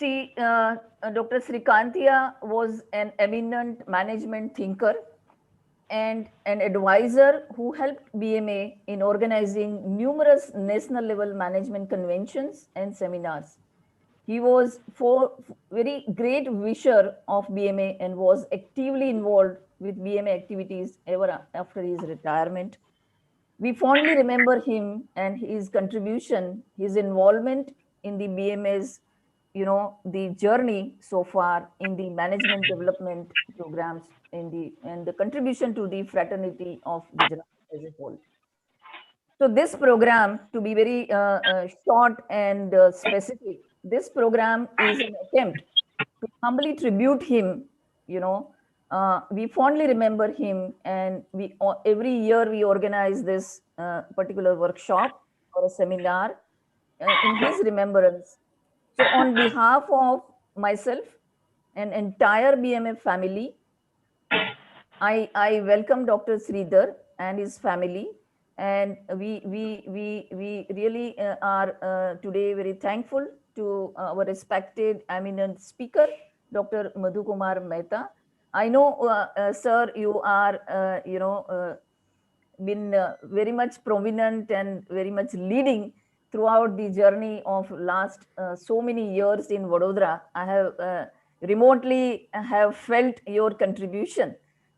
Dr. Srikantia was an eminent management thinker and an advisor who helped BMA in organizing numerous national level management conventions and seminars. He was very great wisher of BMA and was actively involved with BMA activities ever after his retirement. We fondly remember him and his contribution, his involvement in the BMA's, the journey so far in the management development programs and the contribution to the fraternity of Gujarat as a whole. So this program, to be very short and specific, this program is an attempt to humbly tribute him. We fondly remember him, and we every year we organize this particular workshop or a seminar in his remembrance. So on behalf of myself and entire BMF family, I welcome Dr. Sridhar and his family, and we really are today very thankful to our respected eminent speaker, Dr. Madhu Kumar Mehta. I know, sir, you are been very much prominent and very much leading throughout the journey of last so many years in Vadodara. I have remotely have felt your contribution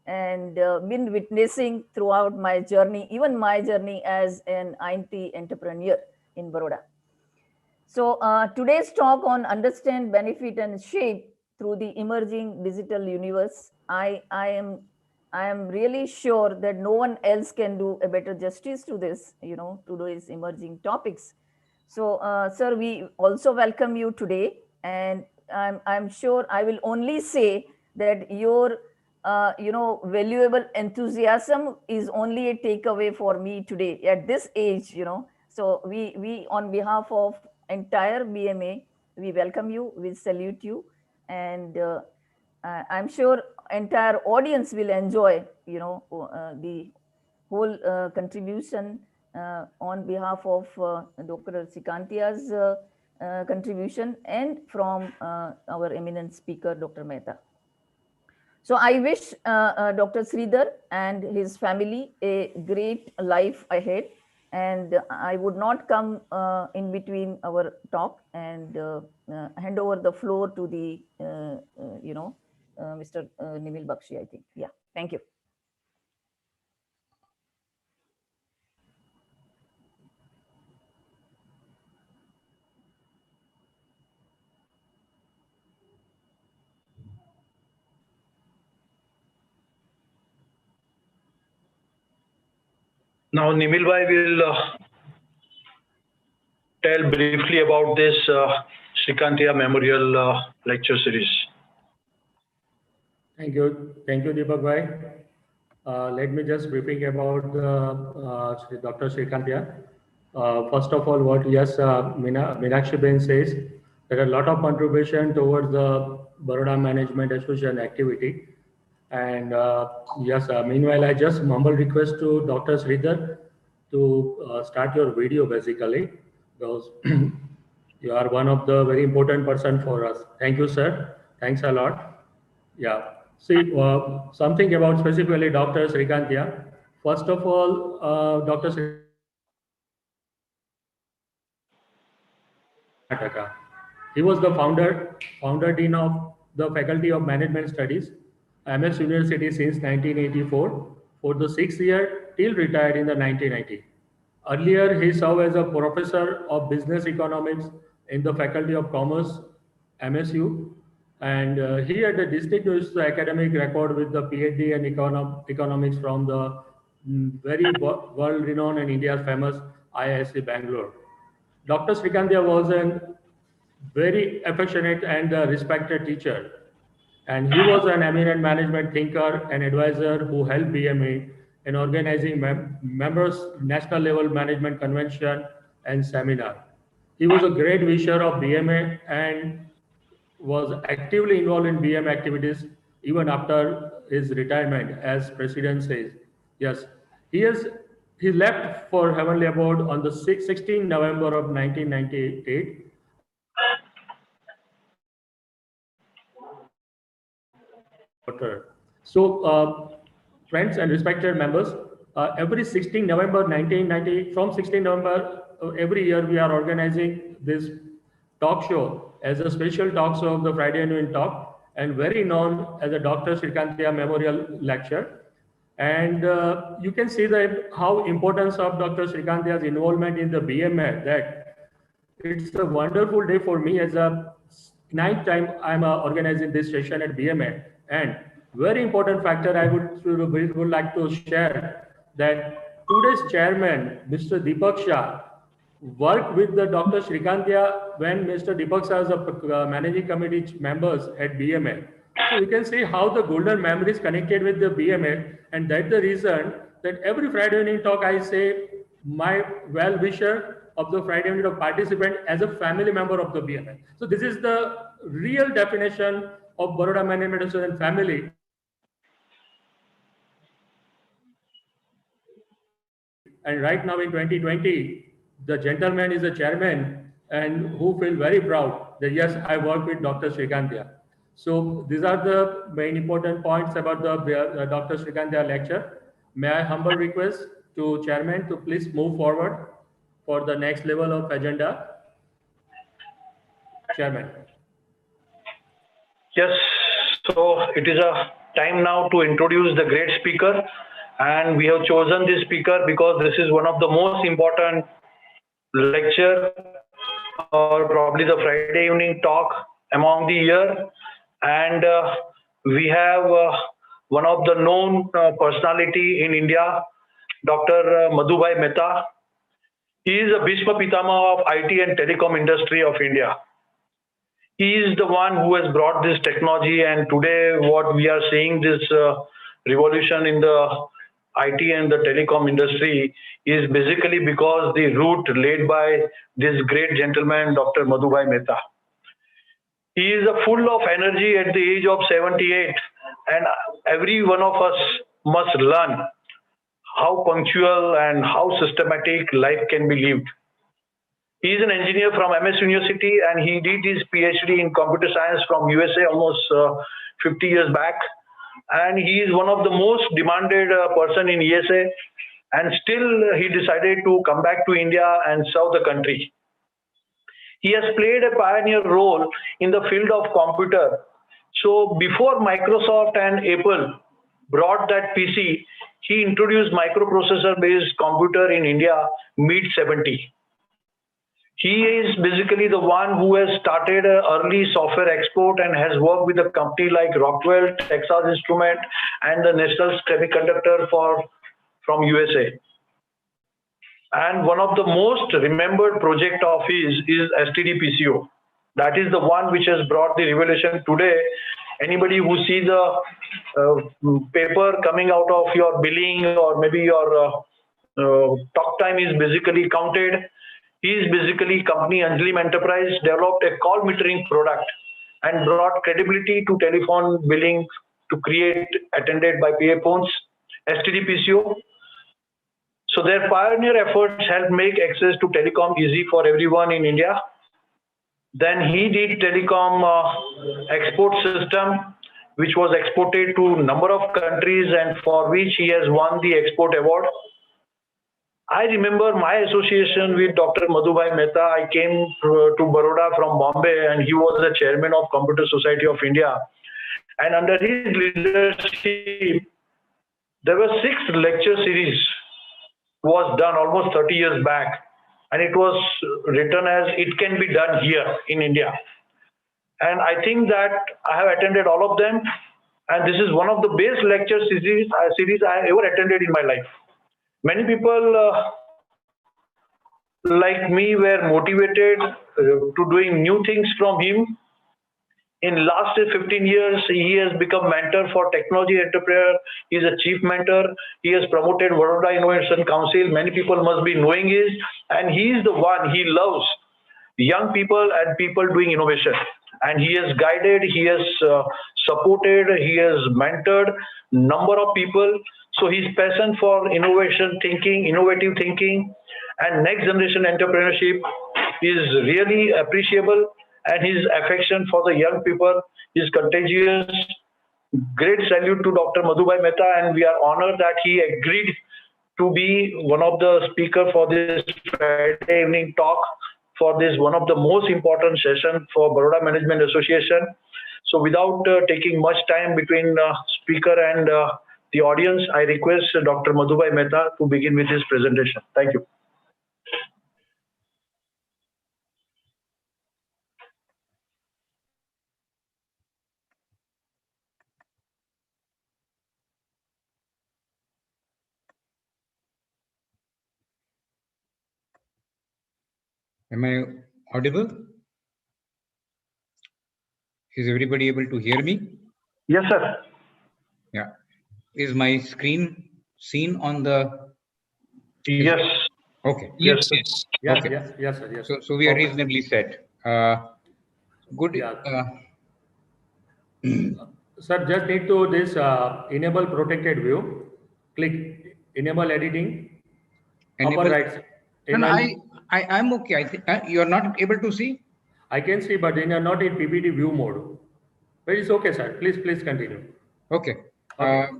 and been witnessing throughout my journey, even my journey as an IT entrepreneur in Baroda. So today's talk on understand, benefit, and shape through the emerging digital universe, I am really sure that no one else can do a better justice to this, to these emerging topics. So, sir, we also welcome you today, and I'm sure I will only say that your valuable enthusiasm is only a takeaway for me today at this age. So we on behalf of entire BMA, we welcome you, we salute you, and I'm sure entire audience will enjoy, the whole contribution on behalf of Dr. Sikantia's contribution and from our eminent speaker, Dr. Mehta. So I wish Dr. Sridhar and his family a great life ahead. And I would not come in between our talk and hand over the floor to the, Mr. Nimil Bakshi, I think. Yeah, thank you. Now, Nimil Bhai will tell briefly about this Srikantia Memorial Lecture Series. Thank you, Deepak Bhai. Let me just briefing about Dr. Srikantia. First of all, what Meenakshi Ben says, there are a lot of contribution towards the Baroda Management Association activity. And meanwhile, I just humble request to Dr. Sridhar to start your video basically, because you are one of the very important person for us. Thank you, sir. Thanks a lot. Yeah. See, something about specifically Dr. Srikantia. First of all, Dr. Karnataka. He was the founder dean of the Faculty of Management Studies, MS University since 1984 for the 6th year till retired in the 1990. Earlier, he served as a professor of business economics in the Faculty of Commerce, MSU, and he had a distinguished academic record with the PhD in economics from the very world-renowned and India's famous IISc Bangalore. Dr. Srikantia was a very affectionate and respected teacher, and he was an eminent management thinker and advisor who helped BMA in organizing members' national level management convention and seminar. He was a great wisher of BMA and was actively involved in BMA activities even after his retirement, as President says. Yes, he left for heavenly abode on the 16th November of 1998. water. So, friends and respected members, every 16 November 1990, from 16 November every year, we are organizing this talk show as a special talk show of the Friday Annual Talk, and very known as a Dr. Srikantia Memorial Lecture. And you can see that how importance of Dr. Srikantia's involvement in the BMA, that it's a wonderful day for me as a ninth time I'm organizing this session at BMA. And very important factor I would like to share that today's chairman, Mr. Deepak Shah, worked with the Dr. Srikantia when Mr. Deepak Shah was a managing committee members at BMA. So you can see how the golden memories connected with the BMA, and that's the reason that every Friday evening talk I say my well-wisher of the Friday evening talk participant as a family member of the BMA. So this is the real definition of Baroda Management Association family. And right now in 2020, the gentleman is a chairman and who feel very proud that yes, I work with Dr. Srikantia. So these are the main important points about the Dr. Srikantia lecture. May I humble request to chairman to please move forward for the next level of agenda. Chairman. Yes, so it is a time now to introduce the great speaker, and we have chosen this speaker because this is one of the most important lecture or probably the Friday evening talk among the year, and we have one of the known personality in India, Dr. Madhubhai Mehta. He is a Bhishma Pitama of IT and telecom industry of India. He is the one who has brought this technology, and today what we are seeing, this revolution in the IT and the telecom industry, is basically because the route laid by this great gentleman, Dr. Madhubhai Mehta. He is full of energy at the age of 78, and every one of us must learn how punctual and how systematic life can be lived. He is an engineer from MS University, and he did his PhD in computer science from USA almost 50 years back. And he is one of the most demanded person in ESA, and still he decided to come back to India and serve the country. He has played a pioneer role in the field of computer. So before Microsoft and Apple brought that PC, he introduced microprocessor-based computer in India mid-70. He is basically the one who has started early software export and has worked with a company like Rockwell, Texas Instrument, and the National Semiconductor from USA. And one of the most remembered project of his is STD-PCO. That is the one which has brought the revolution today. Anybody who sees the paper coming out of your billing, or maybe your talk time is basically counted. He is basically company Anjalim Enterprise developed a call metering product and brought credibility to telephone billing to create attended by PA phones, STD-PCO. So their pioneer efforts helped make access to telecom easy for everyone in India. Then he did telecom export system, which was exported to a number of countries, and for which he has won the export award. I remember my association with Dr. Madhubhai Mehta. I came to Baroda from Bombay, and he was the chairman of Computer Society of India. And under his leadership, there were 6 lecture series was done almost 30 years back. And it was written as "It can be done here in India." And I think that I have attended all of them. And this is one of the best lecture series I ever attended in my life. Many people like me were motivated to doing new things from him. In last 15 years, he has become mentor for technology entrepreneur. He is a chief mentor. He has promoted Vadodara Innovation Council. Many people must be knowing his, and he is the one. He loves young people and people doing innovation. And he has guided, he has supported, he has mentored number of people. So his passion for innovation thinking, innovative thinking, and next generation entrepreneurship is really appreciable. And his affection for the young people is contagious. great salute to Dr. Madhubhai Mehta, and we are honored that he agreed to be one of the speaker for this Friday evening talk for this one of the most important session for Baroda Management Association. So without taking much time between speaker and the audience, I request Dr. Madhubhai Mehta to begin with his presentation. Thank you. Am I audible? Is everybody able to hear me? Yes, sir. Yeah. Is my screen seen on the? Yes. Okay. Yes. Yes, Okay. yes, sir. Yes. So we are reasonably set. Good. Yeah. Sir, just need to this enable protected view. Click enable editing. Upper Enable. right. No, I'm okay. I think you are not able to see. I can see, but then you're not in PPT view mode. But it's okay, sir. Please continue. Okay. Okay.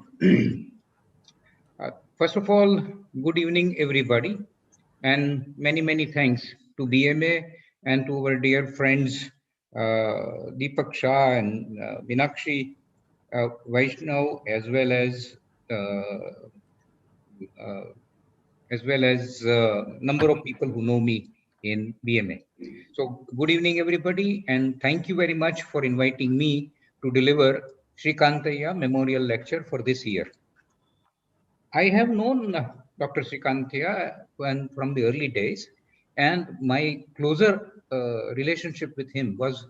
First of all, good evening, everybody, and many thanks to BMA and to our dear friends Deepak Shah and Minakshi Vaishnav, as well as number of people who know me in BMA. So good evening, everybody, and thank you very much for inviting me to deliver Srikantaya Memorial Lecture for this year. I have known Dr. Srikantaya from the early days, and my closer relationship with him was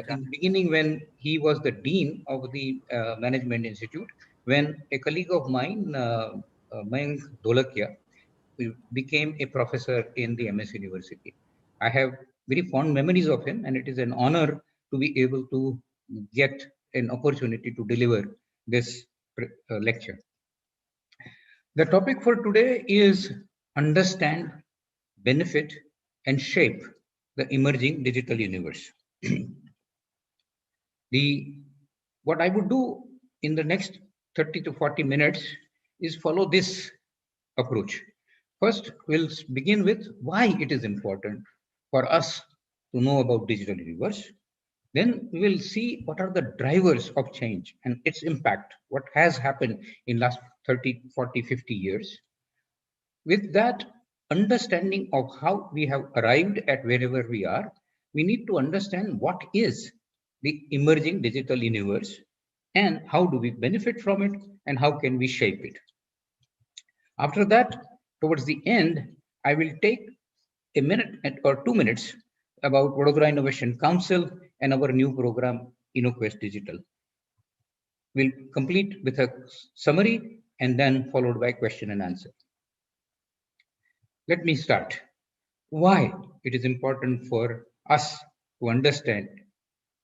in the beginning when he was the dean of the Management Institute, when a colleague of mine, Mayank Dholakia, became a professor in the MS University. I have very fond memories of him, and it is an honor to be able to get an opportunity to deliver this lecture. The topic for today is understand, benefit, and shape the emerging digital universe. What I would do in the next 30 to 40 minutes is follow this approach. First, we'll begin with why it is important for us to know about digital universe. Then we will see what are the drivers of change and its impact, what has happened in last 30, 40, 50 years. With that understanding of how we have arrived at wherever we are, we need to understand what is the emerging digital universe and how do we benefit from it and how can we shape it. After that, towards the end, I will take a minute or 2 minutes about Vadodara Innovation Council and our new program, InnoQuest-Digital. We'll complete with a summary and then followed by question and answer. Let me start. Why it is important for us to understand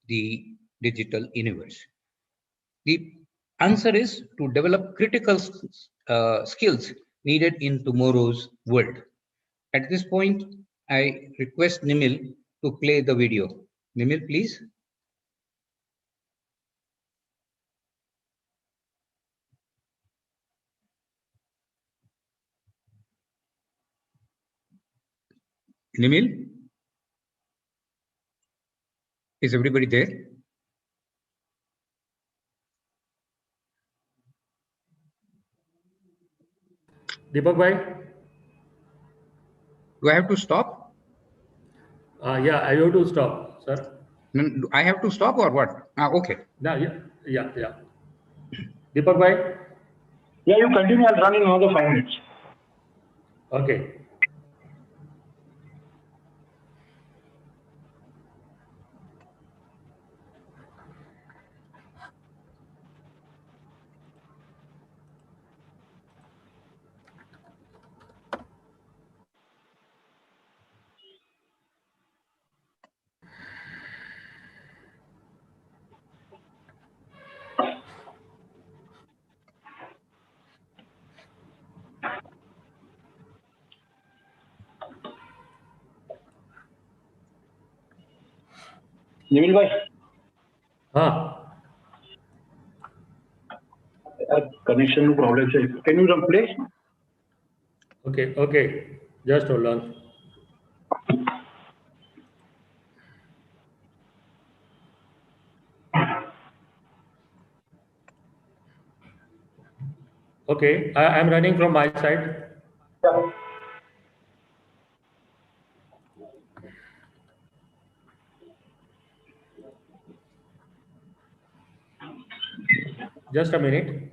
the digital universe. The answer is to develop critical skills needed in tomorrow's world. At this point, I request Nimil to play the video. Nimil, please. Nimil, is everybody there? Deepak bhai? Do I have to stop? Yeah, I have to stop, sir. No, I have to stop or what? Okay. Yeah. Deepak bhai? Yeah, you continue. I'll run in another 5 minutes. Okay. Nimil bhai. हाँ connection problem. Can you replace? Okay. Just hold on. Okay, I'm running from my side. Yeah. Just a minute.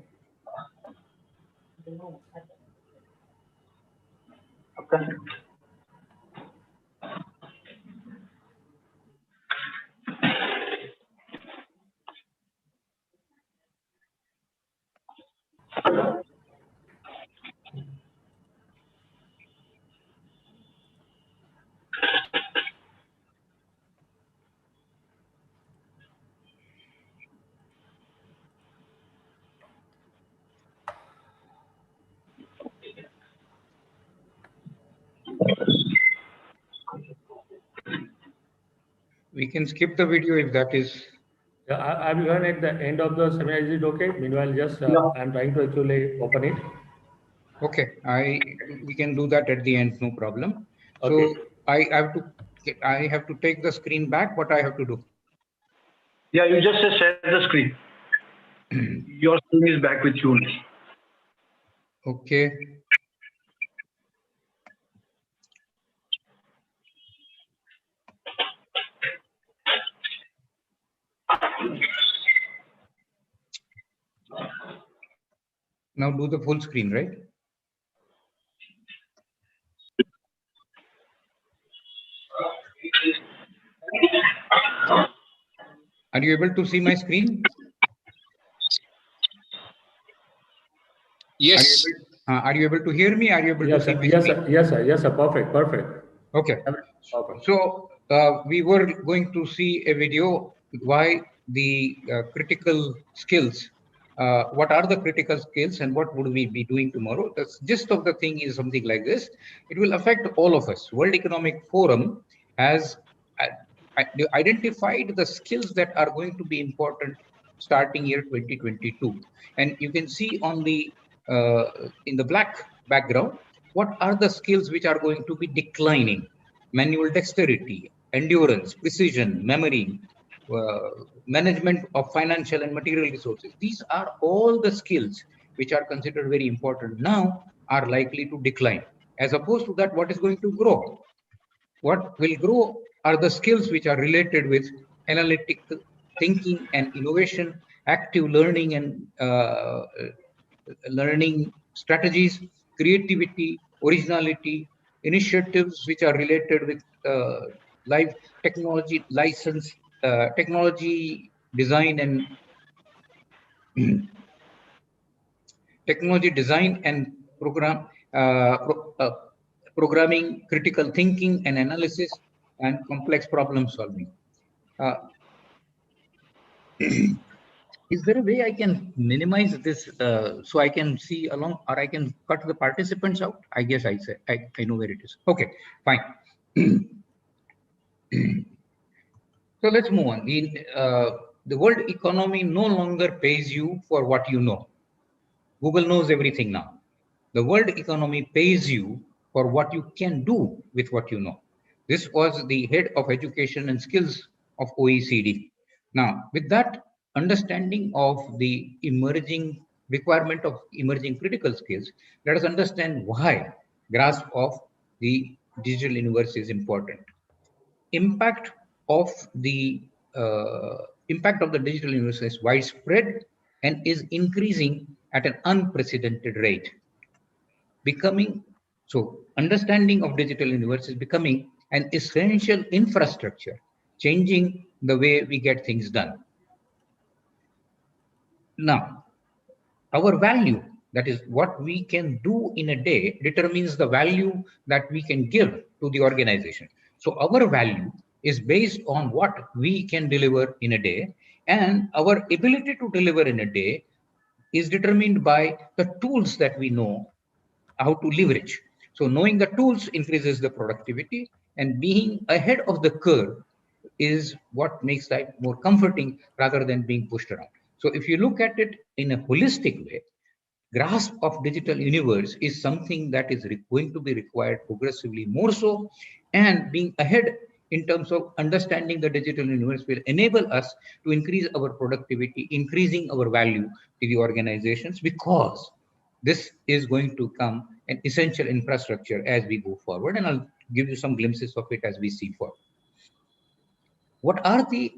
Okay. We can skip the video if that is. Yeah, I will run at the end of the seminar. Is it okay? Meanwhile, just Yeah. I'm trying to actually open it. Okay, we can do that at the end, no problem. So Okay. I have to take the screen back. What I have to do? Yeah, you just share the screen. Your screen is back with you. Okay. Now do the full screen, right? Are you able to see my screen? Yes. Are you able to hear me? Are you able to see my screen? Yes, sir. Perfect. Okay. Perfect. So we were going to see a video why the critical skills, what are the critical skills and what would we be doing tomorrow? The gist of the thing is something like this. It will affect all of us. World Economic Forum has identified the skills that are going to be important starting year 2022. And you can see on the in the black background, what are the skills which are going to be declining? Manual dexterity, endurance, precision, memory, management of financial and material resources. These are all the skills which are considered very important now are likely to decline. As opposed to that, what is going to grow? What will grow are the skills which are related with analytical thinking and innovation, active learning and learning strategies, creativity, originality, initiatives which are related with live technology license, technology design and technology design and programming, critical thinking and analysis, and complex problem solving. Uh, is there a way I can minimize this so I can see along, or I can cut the participants out? I guess I know where it is. Okay, fine. So let's move on. The world economy no longer pays you for what you know. Google knows everything now. The world economy pays you for what you can do with what you know. This was the head of education and skills of OECD. Now, with that understanding of the emerging requirement of emerging critical skills, let us understand why grasp of the digital universe is important. Impact of the digital universe is widespread and is increasing at an unprecedented rate. Understanding of digital universe is becoming an essential infrastructure, changing the way we get things done. Now, our value, that is what we can do in a day, determines the value that we can give to the organization. So our value is based on what we can deliver in a day, and our ability to deliver in a day is determined by the tools that we know how to leverage. So knowing the tools increases the productivity, and being ahead of the curve is what makes life more comforting rather than being pushed around. So if you look at it in a holistic way, grasp of digital universe is something that is going to be required progressively more so, and being ahead in terms of understanding the digital universe will enable us to increase our productivity, increasing our value to the organizations, because this is going to become an essential infrastructure as we go forward. And I'll give you some glimpses of it as we see forward. What are the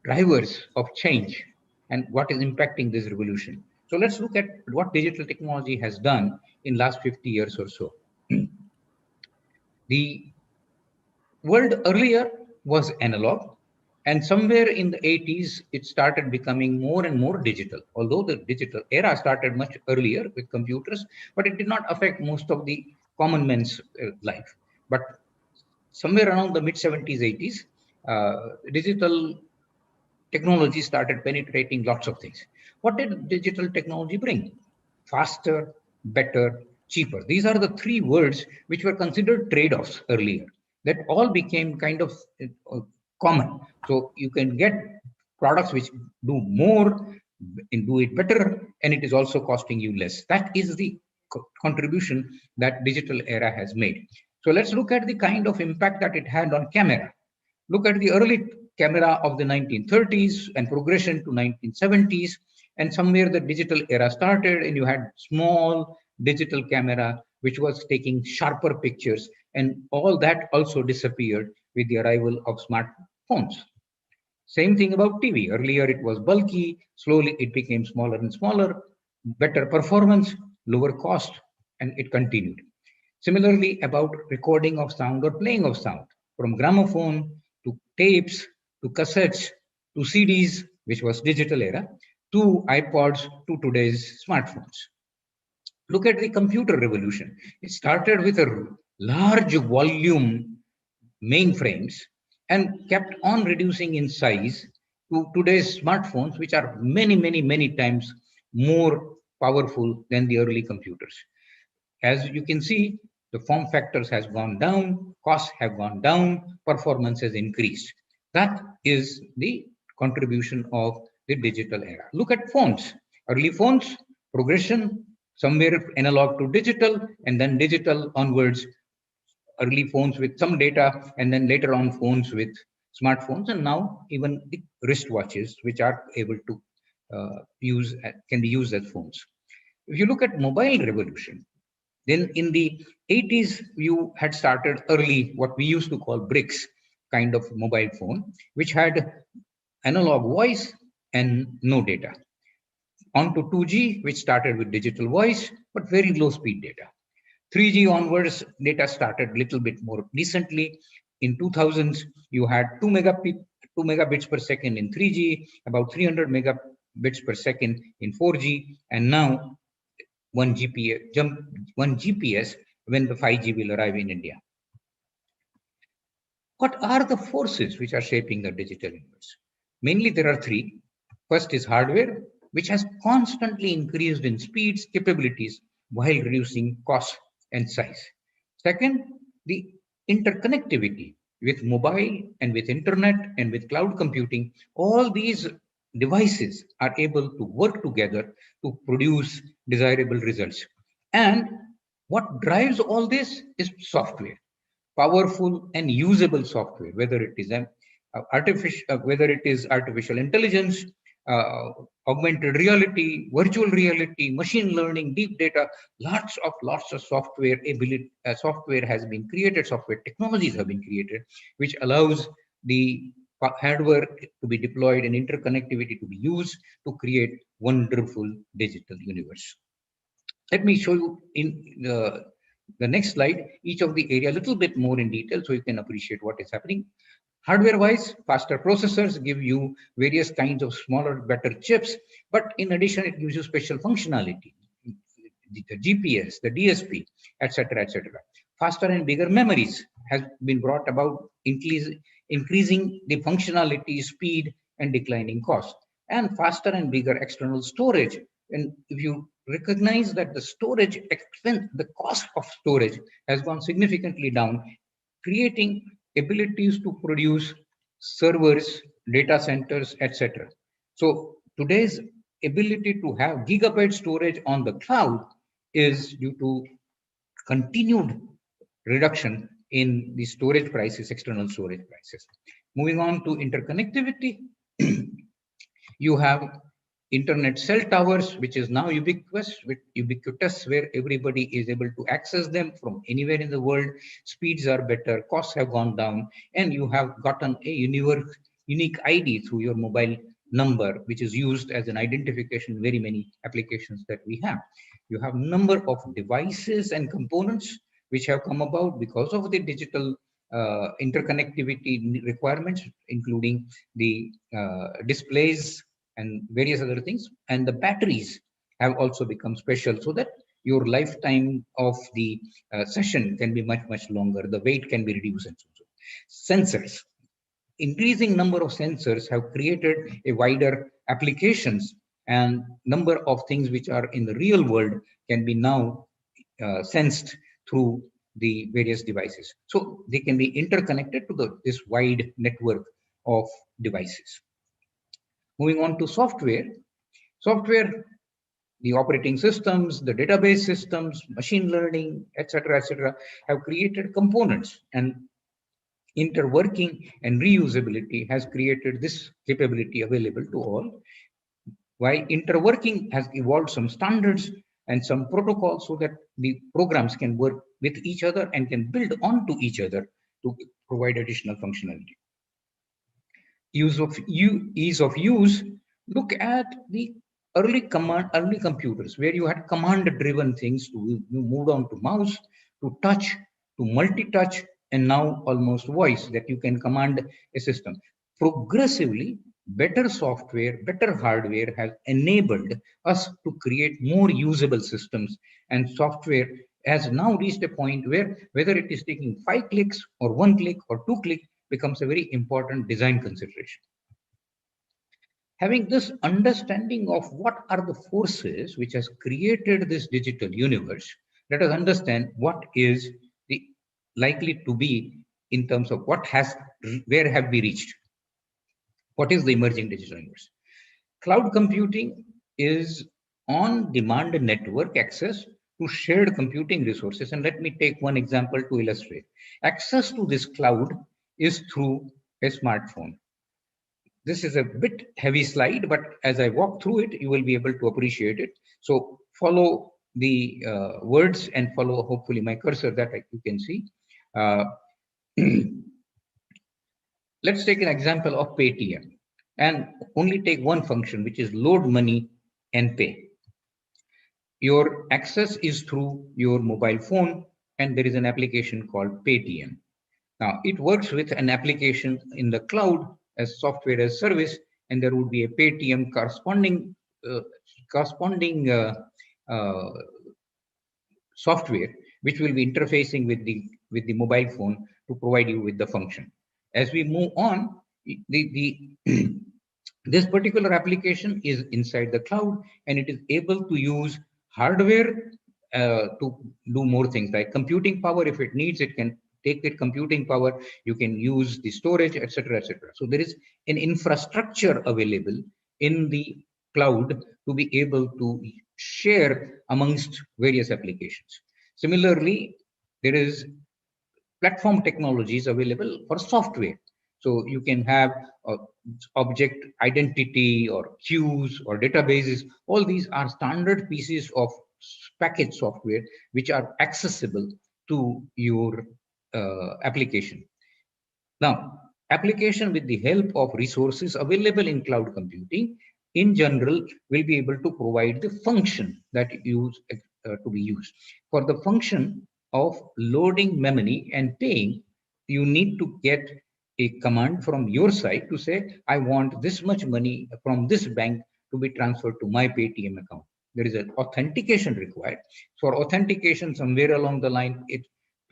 drivers of change and what is impacting this revolution? So let's look at what digital technology has done in last 50 years or so. The world earlier was analog, and somewhere in the 80s, it started becoming more and more digital. Although the digital era started much earlier with computers, but it did not affect most of the common man's life. But somewhere around the mid 70s, 80s, digital technology started penetrating lots of things. What did digital technology bring? Faster, better, cheaper. These are the three words which were considered trade-offs earlier. That all became kind of common. So you can get products which do more and do it better, and it is also costing you less. That is the contribution that digital era has made. So let's look at the kind of impact that it had on camera. Look at the early camera of the 1930s and progression to 1970s, and somewhere the digital era started, and you had small digital camera which was taking sharper pictures, and all that also disappeared with the arrival of smartphones. Same thing about TV. Earlier it was bulky, slowly it became smaller and smaller, better performance, lower cost, and it continued. Similarly, about recording of sound or playing of sound, from gramophone to tapes to cassettes to CDs, which was digital era, to iPods to today's smartphones. Look at the computer revolution. It started with a large volume mainframes and kept on reducing in size to today's smartphones, which are many times more powerful than the early computers. As you can see, the form factors has gone down, costs have gone down, performance has increased. That is the contribution of the digital era. Look at phones. Early phones, progression, somewhere analog to digital, and then digital onwards. Early phones with some data, and then later on phones with smartphones, and now even the wristwatches, which are able to can be used as phones. If you look at mobile revolution, then in the 80s, you had started early what we used to call bricks kind of mobile phone, which had analog voice and no data. On to 2G, which started with digital voice, but very low speed data. 3G onwards, data started a little bit more decently. In 2000s, you had 2 megabits per second in 3G, about 300 megabits per second in 4G, and now 1 GPS when the 5G will arrive in India. What are the forces which are shaping the digital universe? Mainly there are three. First is hardware, which has constantly increased in speeds, capabilities, while reducing cost and size. Second, the interconnectivity with mobile and with internet and with cloud computing. All these devices are able to work together to produce desirable results. And what drives all this is software, powerful and usable software, whether it is artificial intelligence, augmented reality, virtual reality, machine learning, deep data. Lots of software software has been created, software technologies have been created, which allows the hardware to be deployed and interconnectivity to be used to create wonderful digital universe. Let me show you in the next slide each of the area a little bit more in detail so you can appreciate what is happening. Hardware-wise, faster processors give you various kinds of smaller, better chips, but in addition, it gives you special functionality, the GPS, the DSP, etc., etc. Faster and bigger memories has been brought about, increasing the functionality, speed, and declining cost. And faster and bigger external storage. And if you recognize that the storage expense, the cost of storage has gone significantly down, creating abilities to produce servers, data centers, etc. So today's ability to have gigabyte storage on the cloud is due to continued reduction in the storage prices, external storage prices. Moving on to interconnectivity, you have internet cell towers, which is now ubiquitous, where everybody is able to access them from anywhere in the world. Speeds are better, costs have gone down, and you have gotten a unique ID through your mobile number, which is used as an identification in very many applications that we have. You have number of devices and components which have come about because of the digital interconnectivity requirements, including the displays and various other things. And the batteries have also become special so that your lifetime of the session can be much longer. The weight can be reduced and so on. Sensors. Increasing number of sensors have created a wider applications, and number of things which are in the real world can be now sensed through the various devices. So they can be interconnected to this wide network of devices. Moving on to software. Software, the operating systems, the database systems, machine learning, etc., have created components, and interworking and reusability has created this capability available to all. While interworking has evolved some standards and some protocols so that the programs can work with each other and can build onto each other to provide additional functionality. Ease of use. Look at the early computers where you had command-driven things. You moved on to mouse, to touch, to multi-touch, and now almost voice, that you can command a system. Progressively, better software, better hardware has enabled us to create more usable systems, and software has now reached a point where whether it is taking 5 clicks or 1 click or 2 clicks becomes a very important design consideration. Having this understanding of what are the forces which has created this digital universe, let us understand what is the likely to be in terms of where have we reached? What is the emerging digital universe? Cloud computing is on-demand network access to shared computing resources. And let me take one example to illustrate. Access to this cloud is through a smartphone. This is a bit heavy slide, but as I walk through it, you will be able to appreciate it. So follow the words and follow hopefully my cursor that you can see. Let's take an example of Paytm and only take one function, which is load money and pay. Your access is through your mobile phone, and there is an application called Paytm. Now, it works with an application in the cloud as software as service, and there would be a Paytm corresponding software which will be interfacing with the mobile phone to provide you with the function. As we move on, this particular application is inside the cloud, and it is able to use hardware to do more things like computing power. If it needs, it can take the computing power. You can use the storage, etc., etc. So there is an infrastructure available in the cloud to be able to share amongst various applications. Similarly, there is platform technologies available for software. So you can have object identity or queues or databases. All these are standard pieces of package software which are accessible to your application. Now, application with the help of resources available in cloud computing in general will be able to provide the function that to be used. For the function of loading memory and paying, you need to get a command from your side to say, I want this much money from this bank to be transferred to my Paytm account. There is an authentication required. For authentication, somewhere along the line,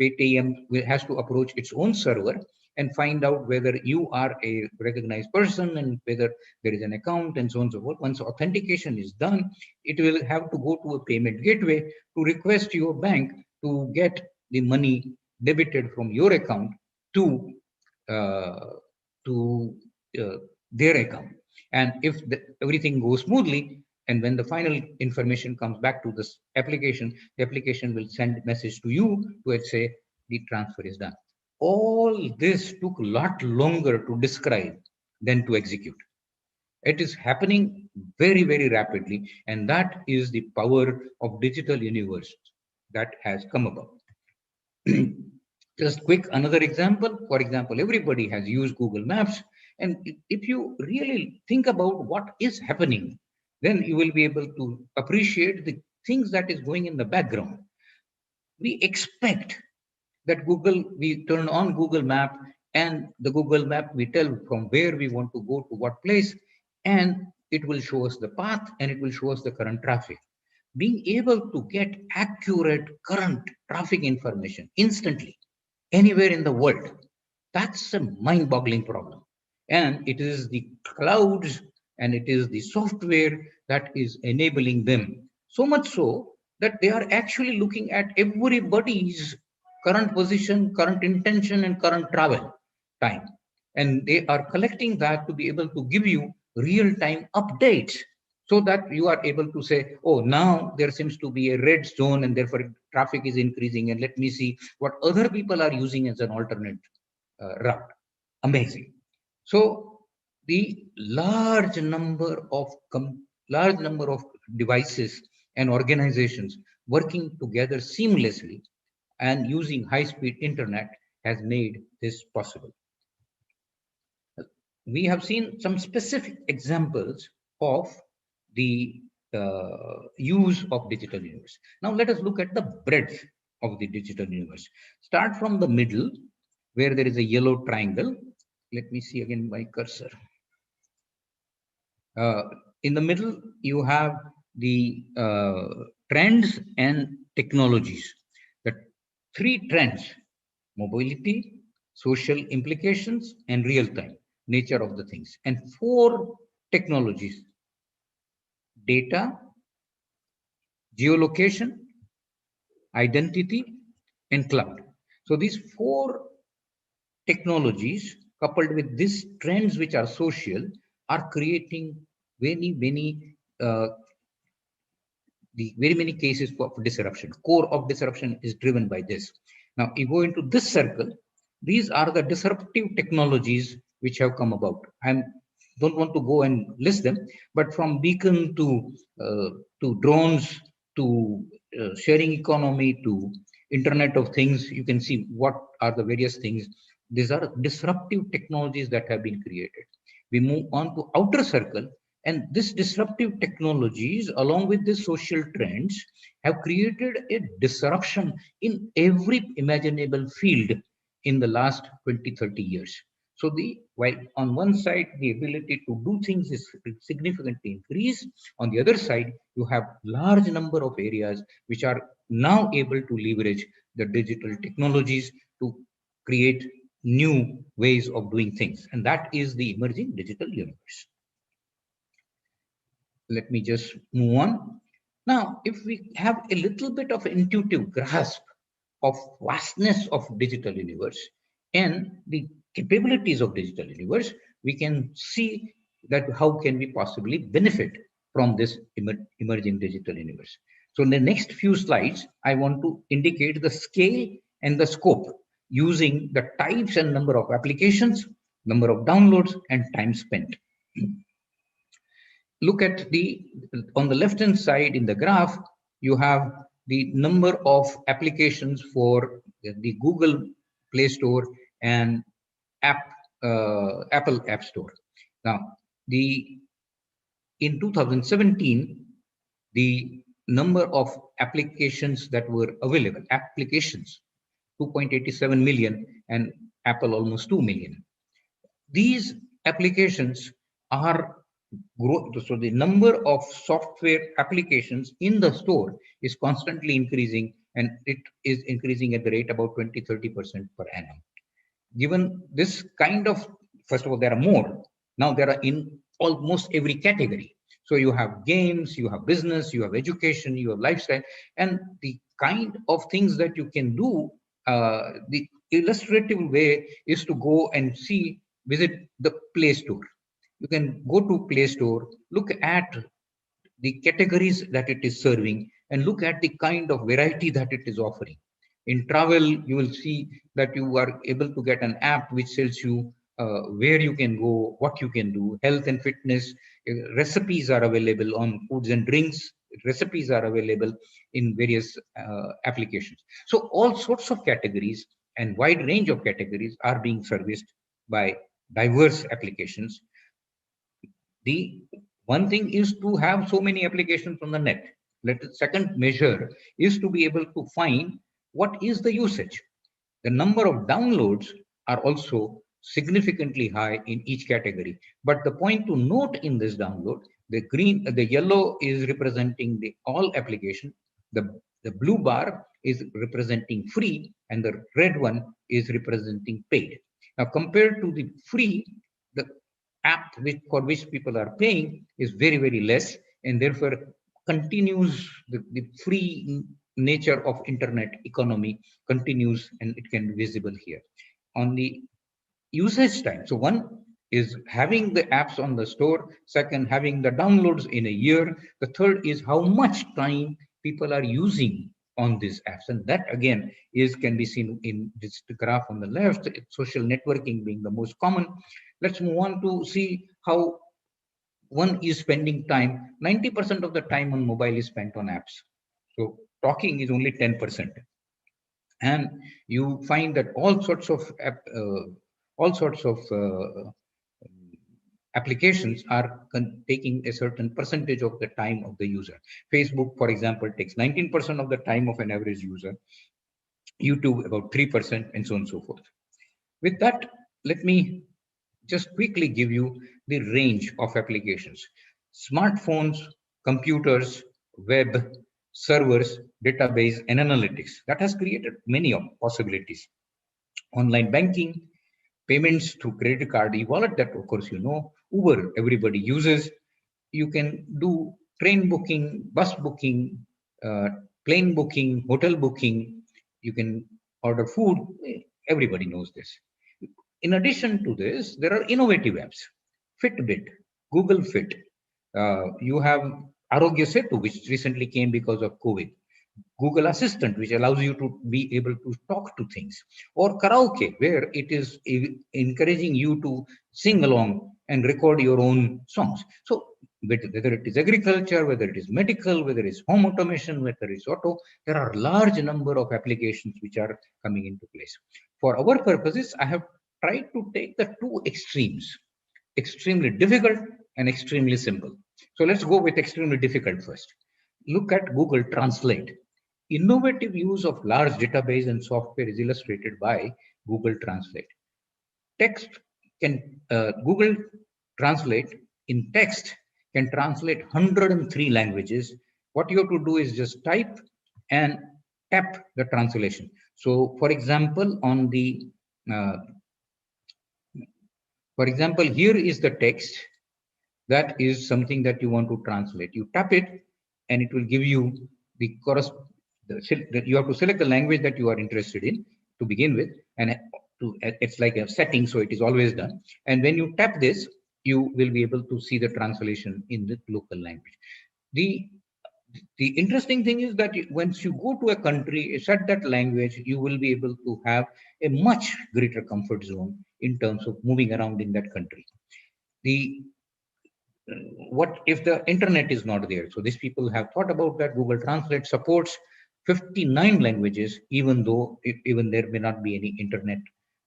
Paytm has to approach its own server and find out whether you are a recognized person and whether there is an account and so on and so forth. Once authentication is done, it will have to go to a payment gateway to request your bank to get the money debited from your account to their account. And if everything goes smoothly, and when the final information comes back to this application, the application will send a message to you to say the transfer is done. All this took a lot longer to describe than to execute. It is happening very, very rapidly, and that is the power of digital universe that has come about. Just quick another example. For example, everybody has used Google Maps, and if you really think about what is happening, then you will be able to appreciate the things that is going in the background. We expect that we turn on Google Map, and the Google Map, we tell from where we want to go to what place, and it will show us the path, and it will show us the current traffic. Being able to get accurate current traffic information instantly, anywhere in the world, that's a mind-boggling problem. And it is the clouds and it is the software that is enabling them. So much so that they are actually looking at everybody's current position, current intention, and current travel time. And they are collecting that to be able to give you real-time updates, so that you are able to say, oh, now there seems to be a red zone and therefore traffic is increasing, and let me see what other people are using as an alternate route. Amazing. So the large number of devices and organizations working together seamlessly and using high-speed internet has made this possible. We have seen some specific examples of the use of digital universe. Now let us look at the breadth of the digital universe. Start from the middle, where there is a yellow triangle. Let me see again my cursor. In the middle, you have the trends and technologies. The three trends: mobility, social implications, and real-time nature of the things. And four technologies: data, geolocation, identity, and cloud. So these four technologies, coupled with these trends which are social, are creating very many cases for disruption. Core of disruption is driven by this. Now you go into this circle, these are the disruptive technologies which have come about. I don't want to go and list them, but from beacon to drones to sharing economy to Internet of Things, you can see what are the various things. These are disruptive technologies that have been created. We move on to outer circle, and this disruptive technologies, along with the social trends, have created a disruption in every imaginable field in the last 20-30 years. So while on one side, the ability to do things is significantly increased, on the other side, you have large number of areas which are now able to leverage the digital technologies to create new ways of doing things. And that is the emerging digital universe. Let me just move on. Now, if we have a little bit of intuitive grasp of vastness of digital universe and the capabilities of digital universe, we can see that how can we possibly benefit from this emerging digital universe. So in the next few slides, I want to indicate the scale and the scope using the types and number of applications, number of downloads, and time spent. Look at on the left hand side in the graph, you have the number of applications for the Google Play Store and Apple App Store. Now, in 2017, the number of applications that were available, 2.87 million, and Apple almost 2 million. These applications are growing, so the number of software applications in the store is constantly increasing, and it is increasing at the rate about 20-30% per annum. Given this kind of, first of all, there are more. Now there are in almost every category. So you have games, you have business, you have education, you have lifestyle, and the kind of things that you can do, the illustrative way is to go and visit the Play Store. You can go to Play Store, look at the categories that it is serving, and look at the kind of variety that it is offering. In travel, you will see that you are able to get an app which tells you where you can go, what you can do. Health and fitness recipes are available on foods and drinks. Recipes are available in various applications. So all sorts of categories and wide range of categories are being serviced by diverse applications. The one thing is to have so many applications on the net. The second measure is to be able to find what is the usage. The number of downloads are also significantly high in each category. But the point to note in this download, the yellow is representing the all application, the blue bar is representing free, and the red one is representing paid. Now, compared to the free, the app for which people are paying is very, very less, and therefore continues the free nature of internet economy continues, and it can be visible here. On the usage time, so one is having the apps on the store, second having the downloads in a year, the third is how much time people are using on these apps, and that again can be seen in this graph on the left, social networking being the most common. Let's move on to see how one is spending time. 90% of the time on mobile is spent on apps, so talking is only 10%. And you find that all sorts of applications are taking a certain percentage of the time of the user. Facebook, for example, takes 19% of the time of an average user, YouTube about 3%, and so on and so forth. With that, let me just quickly give you the range of applications. Smartphones, computers, web, servers, database, and analytics. That has created many possibilities. Online banking, payments through credit card, e-wallet, that of course you know, Uber, everybody uses. You can do train booking, bus booking, plane booking, hotel booking. You can order food. Everybody knows this. In addition to this, there are innovative apps. Fitbit, Google Fit. You have Arogya Setu, which recently came because of COVID. Google Assistant, which allows you to be able to talk to things. Or karaoke, where it is encouraging you to sing along and record your own songs. So whether it is agriculture, whether it is medical, whether it's home automation, whether it's auto, there are large number of applications which are coming into place. For our purposes, I have tried to take the two extremes, extremely difficult and extremely simple. So let's go with extremely difficult first. Look at Google Translate. Innovative use of large database and software is illustrated by Google Translate. Text can, Google Translate in text can translate 103 languages. What you have to do is just type and tap the translation. So for example, here is the text. That is something that you want to translate. You tap it and it will give you the corresponding. You have to select the language that you are interested in to begin with, and it's like a setting, so it is always done. And when you tap this, you will be able to see the translation in the local language. The interesting thing is that once you go to a country, set that language, you will be able to have a much greater comfort zone in terms of moving around in that country. What if the internet is not there? So these people have thought about that. Google Translate supports 59 languages, even though even there may not be any internet.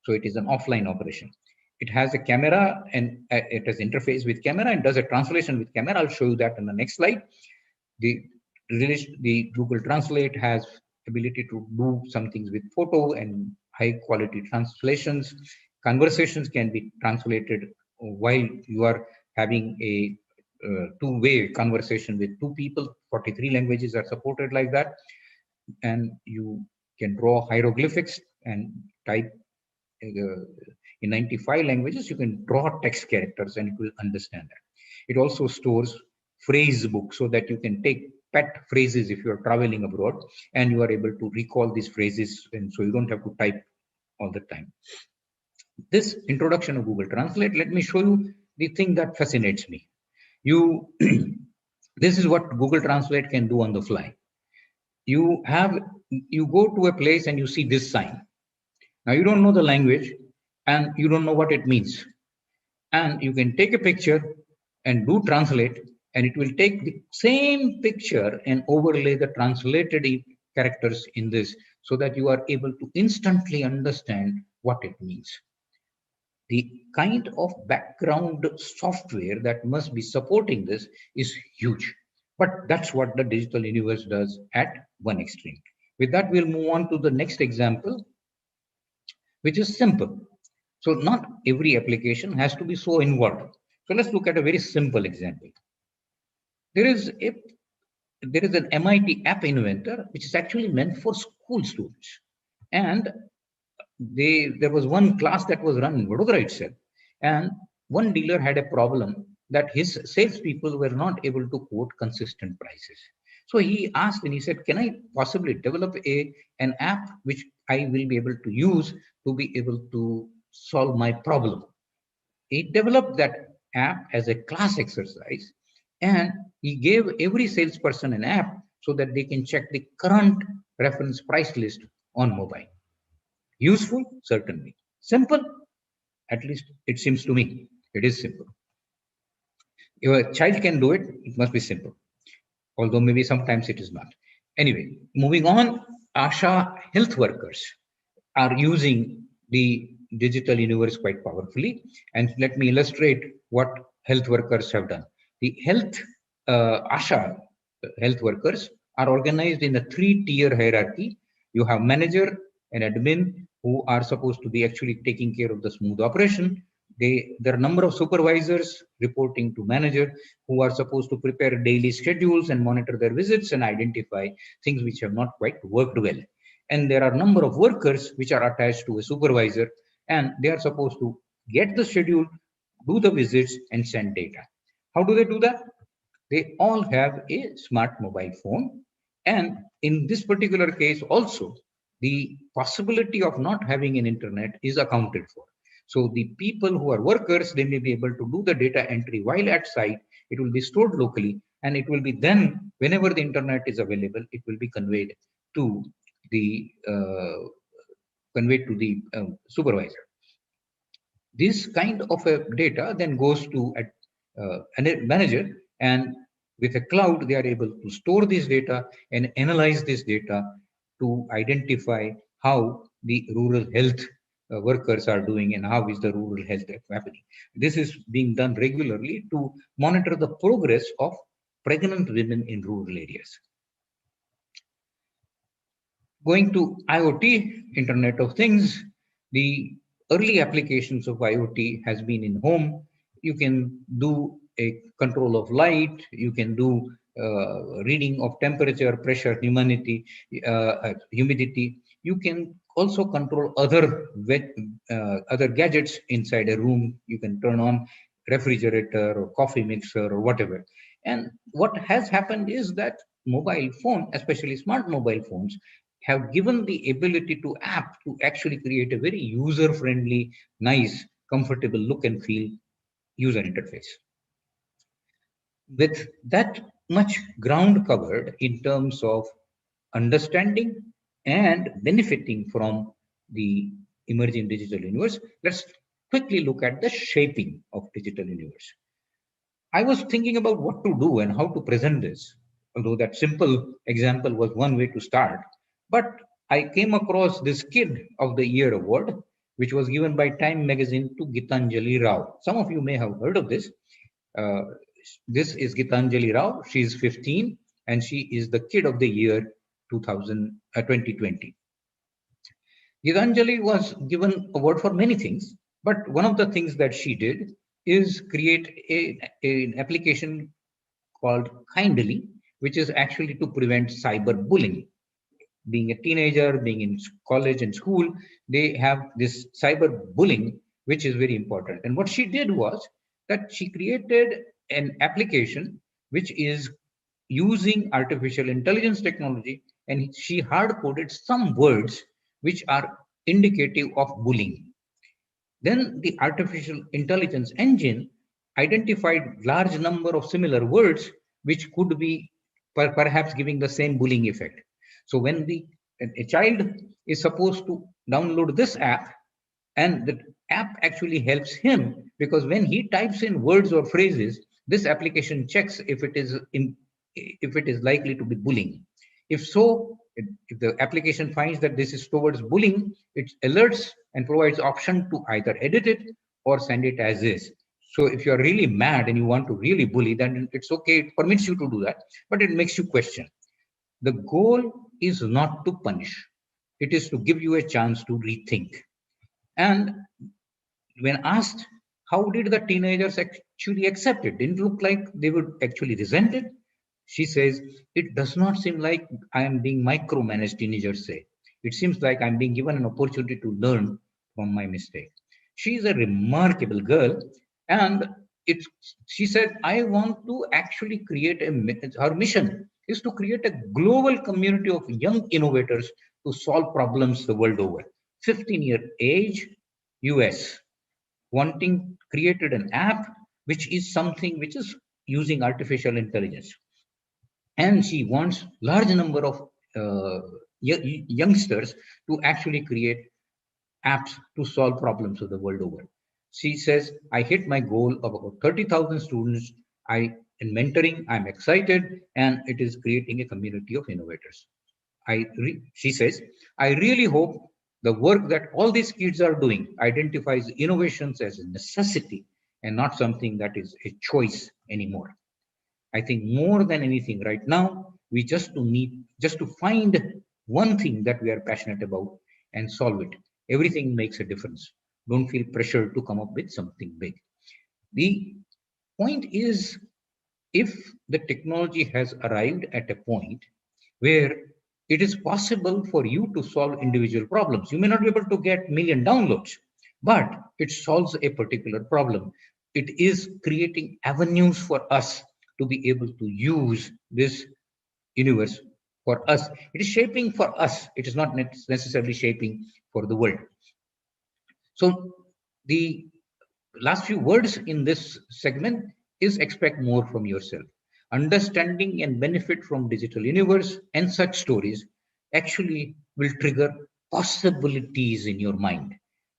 So it is an offline operation. It has a camera and it has interface with camera and does a translation with camera. I'll show you that in the next slide. The Google Translate has ability to do some things with photo and high quality translations. Conversations can be translated while you are having a two-way conversation with two people. 43 languages are supported like that. And you can draw hieroglyphics and type in 95 languages. You can draw text characters and it will understand that. It also stores phrase book so that you can take pet phrases if you are traveling abroad and you are able to recall these phrases, and so you don't have to type all the time. This introduction of Google Translate, let me show you the thing that fascinates me. You, this is what Google Translate can do on the fly. You go to a place and you see this sign. Now you don't know the language and you don't know what it means. And you can take a picture and do translate, and it will take the same picture and overlay the translated characters in this so that you are able to instantly understand what it means. The kind of background software that must be supporting this is huge. But that's what the digital universe does at one extreme. With that, we'll move on to the next example, which is simple. So not every application has to be so involved. So let's look at a very simple example. There is an MIT app inventor, which is actually meant for school students. And there was one class that was run in Vadodara itself. And one dealer had a problem that his salespeople were not able to quote consistent prices. So he asked and he said, can I possibly develop an app which I will be able to use to be able to solve my problem? He developed that app as a class exercise, and he gave every salesperson an app so that they can check the current reference price list on mobile. Useful? Certainly. Simple? At least it seems to me. It is simple. If a child can do it, it must be simple. Although maybe sometimes it is not. Anyway, moving on, ASHA health workers are using the digital universe quite powerfully. And let me illustrate what health workers have done. The ASHA health workers are organized in a 3-tier hierarchy. You have manager and admin who are supposed to be actually taking care of the smooth operation. There are a number of supervisors reporting to manager who are supposed to prepare daily schedules and monitor their visits and identify things which have not quite worked well. And there are a number of workers which are attached to a supervisor, and they are supposed to get the schedule, do the visits, and send data. How do they do that? They all have a smart mobile phone. And in this particular case also, the possibility of not having an internet is accounted for. So the people who are workers, they may be able to do the data entry while at site. It will be stored locally, and it will be then, whenever the internet is available, it will be conveyed to the supervisor. This kind of a data then goes to a manager, and with a cloud, they are able to store this data and analyze this data to identify how the rural health workers are doing and how is the rural health happening. This is being done regularly to monitor the progress of pregnant women in rural areas. Going to IoT, Internet of Things, the early applications of IoT has been in home. You can do a control of light, you can do reading of temperature, pressure, humidity. You can also control other gadgets inside a room. You can turn on refrigerator or coffee mixer or whatever. And what has happened is that mobile phone, especially smart mobile phones, have given the ability to app to actually create a very user-friendly, nice, comfortable look and feel user interface. With that much ground covered in terms of understanding and benefiting from the emerging digital universe, let's quickly look at the shaping of digital universe. I was thinking about what to do and how to present this, although that simple example was one way to start. But I came across this Kid of the Year award, which was given by Time magazine to Gitanjali Rao. Some of you may have heard of this. This is Gitanjali Rao. She is 15 and she is the Kid of the Year 2020. Gitanjali was given award for many things, but one of the things that she did is create an application called Kindly, which is actually to prevent cyberbullying. Being a teenager, being in college and school, they have this cyberbullying, which is very important. And what she did was that she created an application which is using artificial intelligence technology, and she hard-coded some words which are indicative of bullying. Then the artificial intelligence engine identified large number of similar words which could be perhaps giving the same bullying effect. So when a child is supposed to download this app, and the app actually helps him, because when he types in words or phrases, this application checks if if it is likely to be bullying. If so, if the application finds that this is towards bullying, it alerts and provides option to either edit it or send it as is. So if you're really mad and you want to really bully, then it's okay, it permits you to do that, but it makes you question. The goal is not to punish, it is to give you a chance to rethink. And when asked, how did the teenagers actually accept it? Didn't look like they would actually resent it. She says, it does not seem like I am being micromanaged, teenagers say. It seems like I'm being given an opportunity to learn from my mistake. She is a remarkable girl. And she said, I want to actually create her mission is to create a global community of young innovators to solve problems the world over. 15-year age, US, wanting created an app which is something which is using artificial intelligence, and she wants large number of youngsters to actually create apps to solve problems of the world over. She says, I hit my goal of about 30,000 students. In mentoring, I'm excited, and it is creating a community of innovators. She says, I really hope the work that all these kids are doing identifies innovations as a necessity and not something that is a choice anymore. I think more than anything right now, we just to find one thing that we are passionate about and solve it. Everything makes a difference. Don't feel pressured to come up with something big. The point is, if the technology has arrived at a point where it is possible for you to solve individual problems, you may not be able to get million downloads, but it solves a particular problem. It is creating avenues for us to be able to use this universe for us. It is shaping for us. It is not necessarily shaping for the world. So the last few words in this segment is expect more from yourself. Understanding and benefit from digital universe and such stories actually will trigger possibilities in your mind.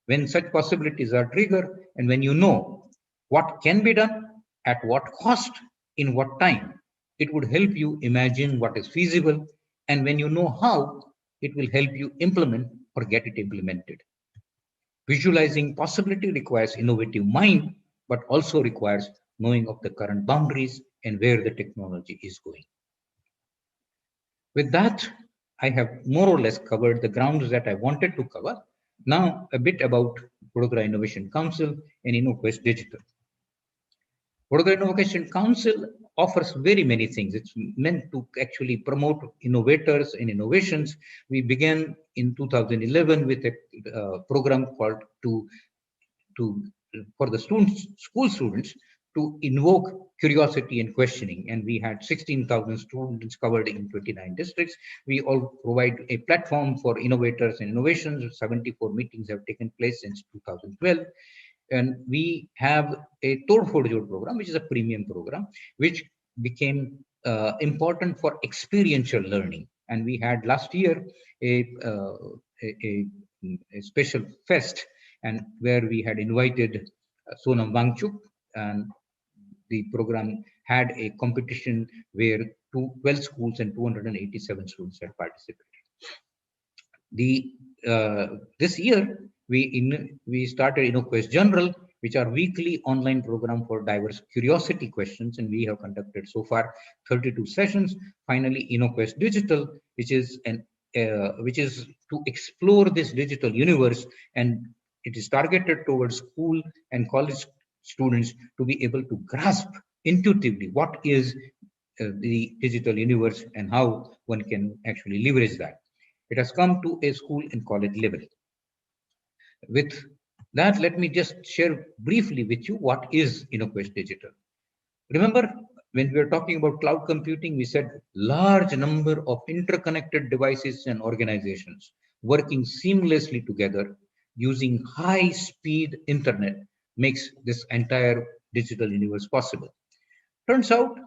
When such possibilities are triggered, and when you know what can be done, at what cost, in what time, it would help you imagine what is feasible. And when you know how, it will help you implement or get it implemented. Visualizing possibility requires innovative mind, but also requires knowing of the current boundaries and where the technology is going. With that, I have more or less covered the grounds that I wanted to cover. Now, a bit about Vadodara Innovation Council and InnoQuest-Digital. Vadodara Innovation Council offers very many things. It's meant to actually promote innovators and innovations. We began in 2011 with a program called for the school students to invoke curiosity and questioning. And we had 16,000 students covered in 29 districts. We all provide a platform for innovators and innovations. 74 meetings have taken place since 2012. And we have a Tod Phod Jod program, which is a premium program, which became important for experiential learning. And we had last year a special fest, and where we had invited Sonam Wangchuk, and the program had a competition where 12 schools and 287 students had participated. This year we started InnoQuest General, which are weekly online program for diverse curiosity questions, and we have conducted so far 32 sessions. Finally, InnoQuest-Digital, which is to explore this digital universe, and it is targeted towards school and college students to be able to grasp intuitively what is the digital universe and how one can actually leverage that. It has come to a school and college level. With that, let me just share briefly with you what is InnoQuest-Digital. Remember, when we were talking about cloud computing, we said large number of interconnected devices and organizations working seamlessly together using high-speed internet makes this entire digital universe possible. Turns out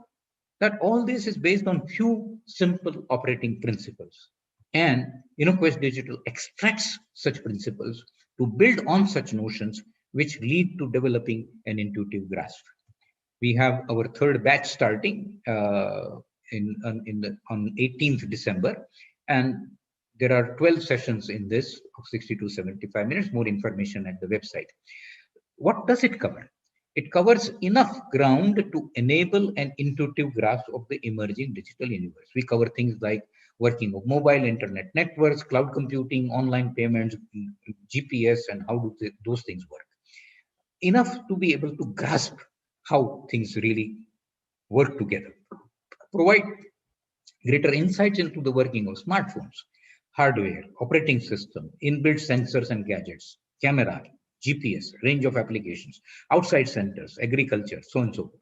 that all this is based on few simple operating principles. And InnoQuest-Digital extracts such principles to build on such notions which lead to developing an intuitive grasp. We have our third batch starting on 18th December, and there are 12 sessions in this of 60 to 75 minutes. More information at the website. What does it cover? It covers enough ground to enable an intuitive grasp of the emerging digital universe. We cover things like working of mobile internet networks, cloud computing, online payments, GPS, and how do those things work. Enough to be able to grasp how things really work together. Provide greater insights into the working of smartphones, hardware, operating system, inbuilt sensors and gadgets, camera, GPS, range of applications, outside centers, agriculture, so on and so forth.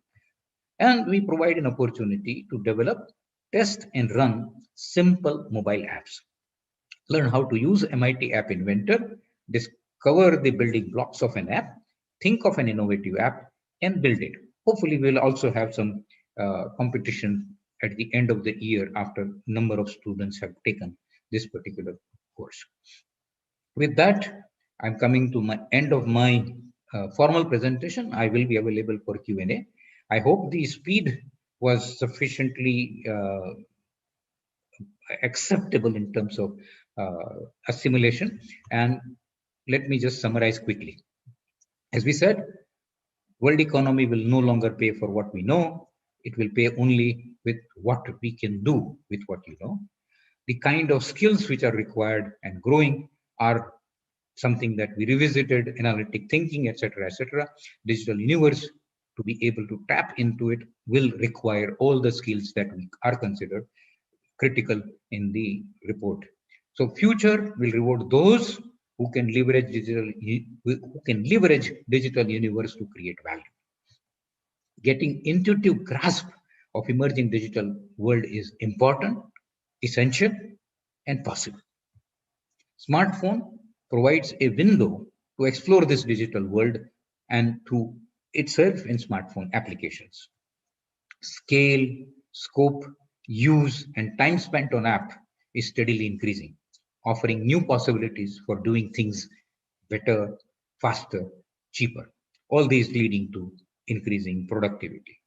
And we provide an opportunity to develop, test, and run simple mobile apps. Learn how to use MIT App Inventor, discover the building blocks of an app, think of an innovative app, and build it. Hopefully, we'll also have some competition at the end of the year after a number of students have taken this particular course. With that, I'm coming to my end of my formal presentation. I will be available for Q&A. I hope the speed was sufficiently acceptable in terms of assimilation. And let me just summarize quickly. As we said, world economy will no longer pay for what we know. It will pay only with what we can do with what you know. The kind of skills which are required and growing are something that we revisited, analytic thinking, etc., etc. Digital universe, to be able to tap into it, will require all the skills that we are considered critical in the report. So future will reward those who can leverage digital universe to create value. Getting intuitive grasp of emerging digital world is important, essential, and possible. Smartphone provides a window to explore this digital world and to itself in smartphone applications. Scale, scope, use, and time spent on app is steadily increasing, offering new possibilities for doing things better, faster, cheaper. All these leading to increasing productivity.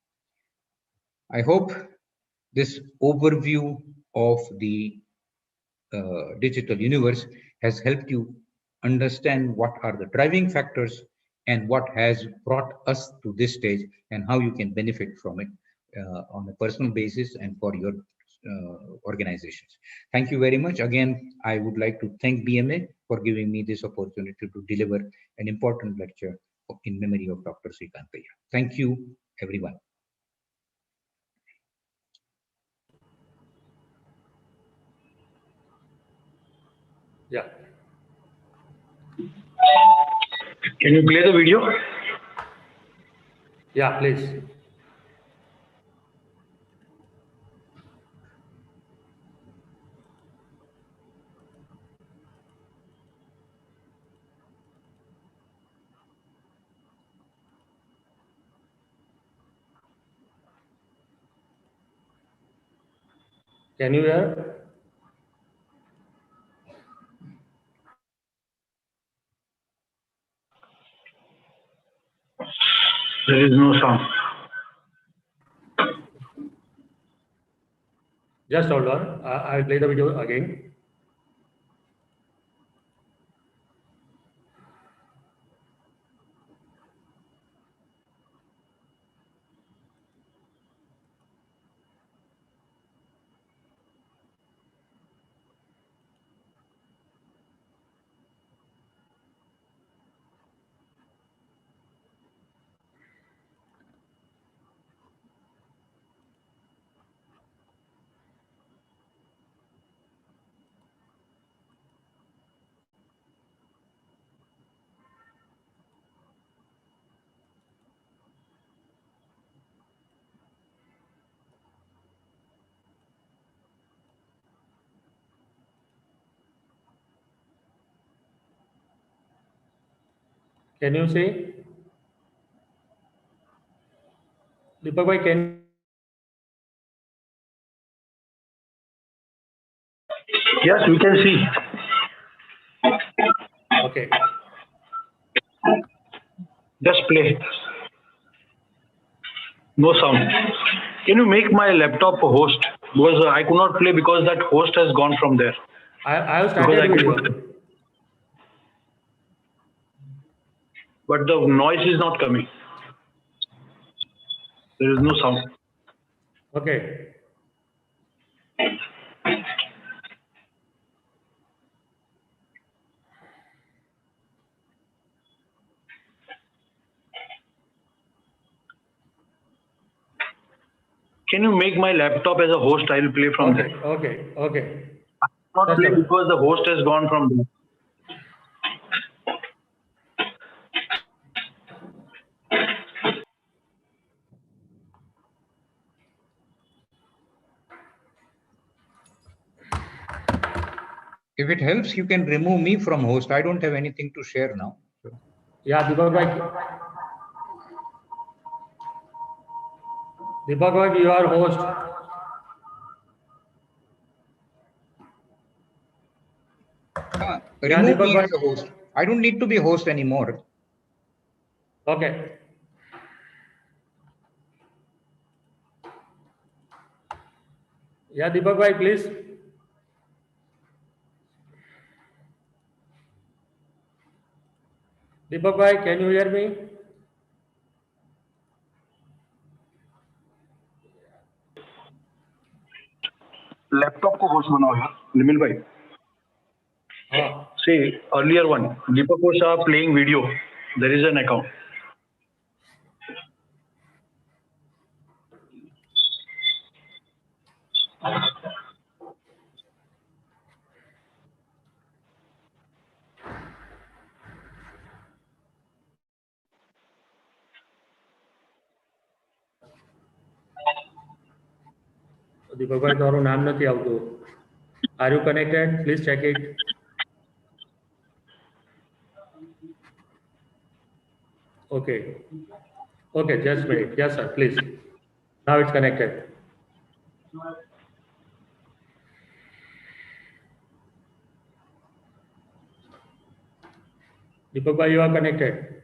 I hope this overview of the digital universe has helped you understand what are the driving factors and what has brought us to this stage and how you can benefit from it on a personal basis and for your organizations. Thank you very much. Again, I would like to thank BMA for giving me this opportunity to deliver an important lecture in memory of Dr. Srikantaya. Thank you, everyone. Yeah. Can you play the video? Yeah, please. Can you hear? There is no sound. Just hold on. I'll play the video again. Can you say? Deepak bhai, can Yes, we can see. okay. Just play. No sound. Can you make my laptop a host? Because I could not play because that host has gone from there. I have Because started I video. could, but the noise is not coming. There is no sound. Okay. Can you make my laptop as a host? I will play from there. Okay. Not Just play a minute. because the host has gone from there. If it helps, you can remove me from host. I don't have anything to share now. So. Yeah, Deepak bhai, you are host. Yeah, Remove Deepak me bhai. as a host. I don't need to be host anymore. Okay. Yeah, Deepak bhai, please. Deepak bhai, can you hear me? Laptop को host बनाओ यार, निमिल भाई. See, earlier one, Deepak was playing video. There is an account. Deepak bhai, તમારું નામ નથી આવતું. Are you connected? Please check it. Okay, just a minute. Yes, sir, please. Now it's connected. Deepak bhai, you are connected.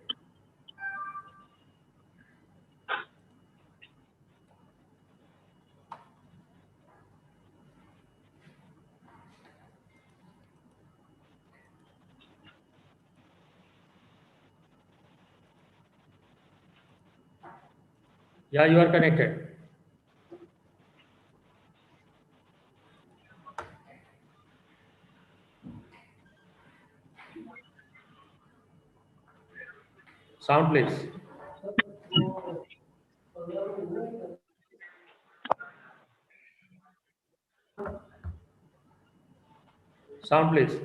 Yeah, you are connected. Sound, please. Sound, please.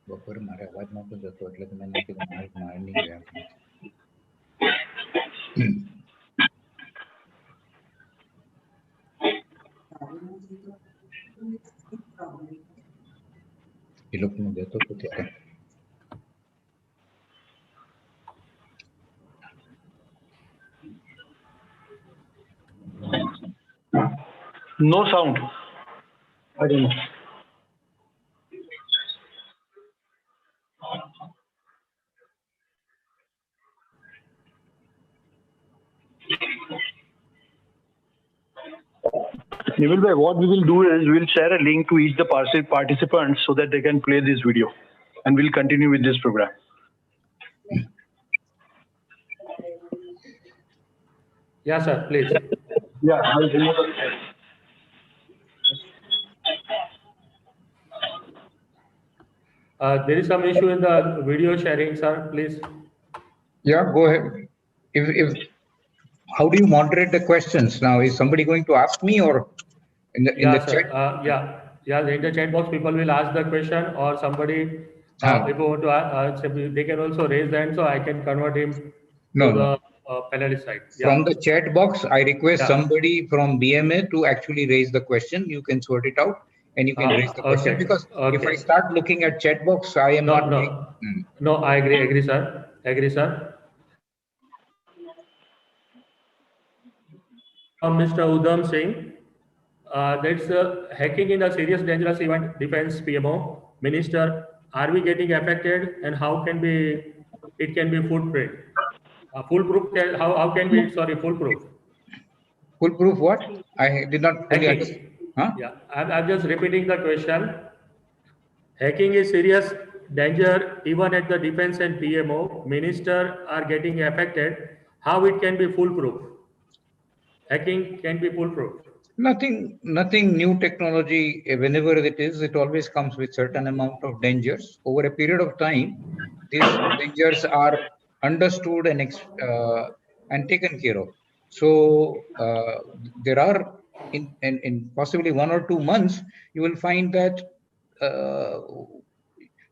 બપોરે મારે અવાજ નહોતો જતો એટલે તો મેં કીધું માર નહીં ગયા. એ લોકોને જતો હતો ત્યારે. No sound. I don't know. Nivil bhai, what we will do is we will share a link to each the participants so that they can play this video, and we'll continue with this program. Yeah, sir, please. Yeah, I'll remove the. There is some issue in the video sharing, sir. Please. Yeah, go ahead. If how do you moderate the questions now? Is somebody going to ask me or? in the sir. chat. In the chat box, people will ask the question, or somebody, if you want to ask, they can also raise the hand, so I can convert him No, to no. the panelist side. From the chat box, I request Yeah. somebody from BMA to actually raise the question. You can sort it out and you can raise the question, Okay. because if I Okay. start looking at chat box, I am No, not no, being. no. I agree, sir. Agree, sir. From Mr. Udham Singh, that's hacking in a serious dangerous event. Defense PMO Minister, are we getting affected, and how can be it can be footprint? Foolproof. How can we? Sorry, foolproof. Foolproof what? I did not fully understand. Hacking. Huh? Yeah, I'm just repeating the question. Hacking is serious danger even at the defense and PMO. Minister are getting affected. How it can be foolproof? Hacking can be foolproof. Nothing new technology. Whenever it is, it always comes with certain amount of dangers. Over a period of time, these dangers are understood and taken care of. So there are in possibly 1 or 2 months, you will find that. Uh,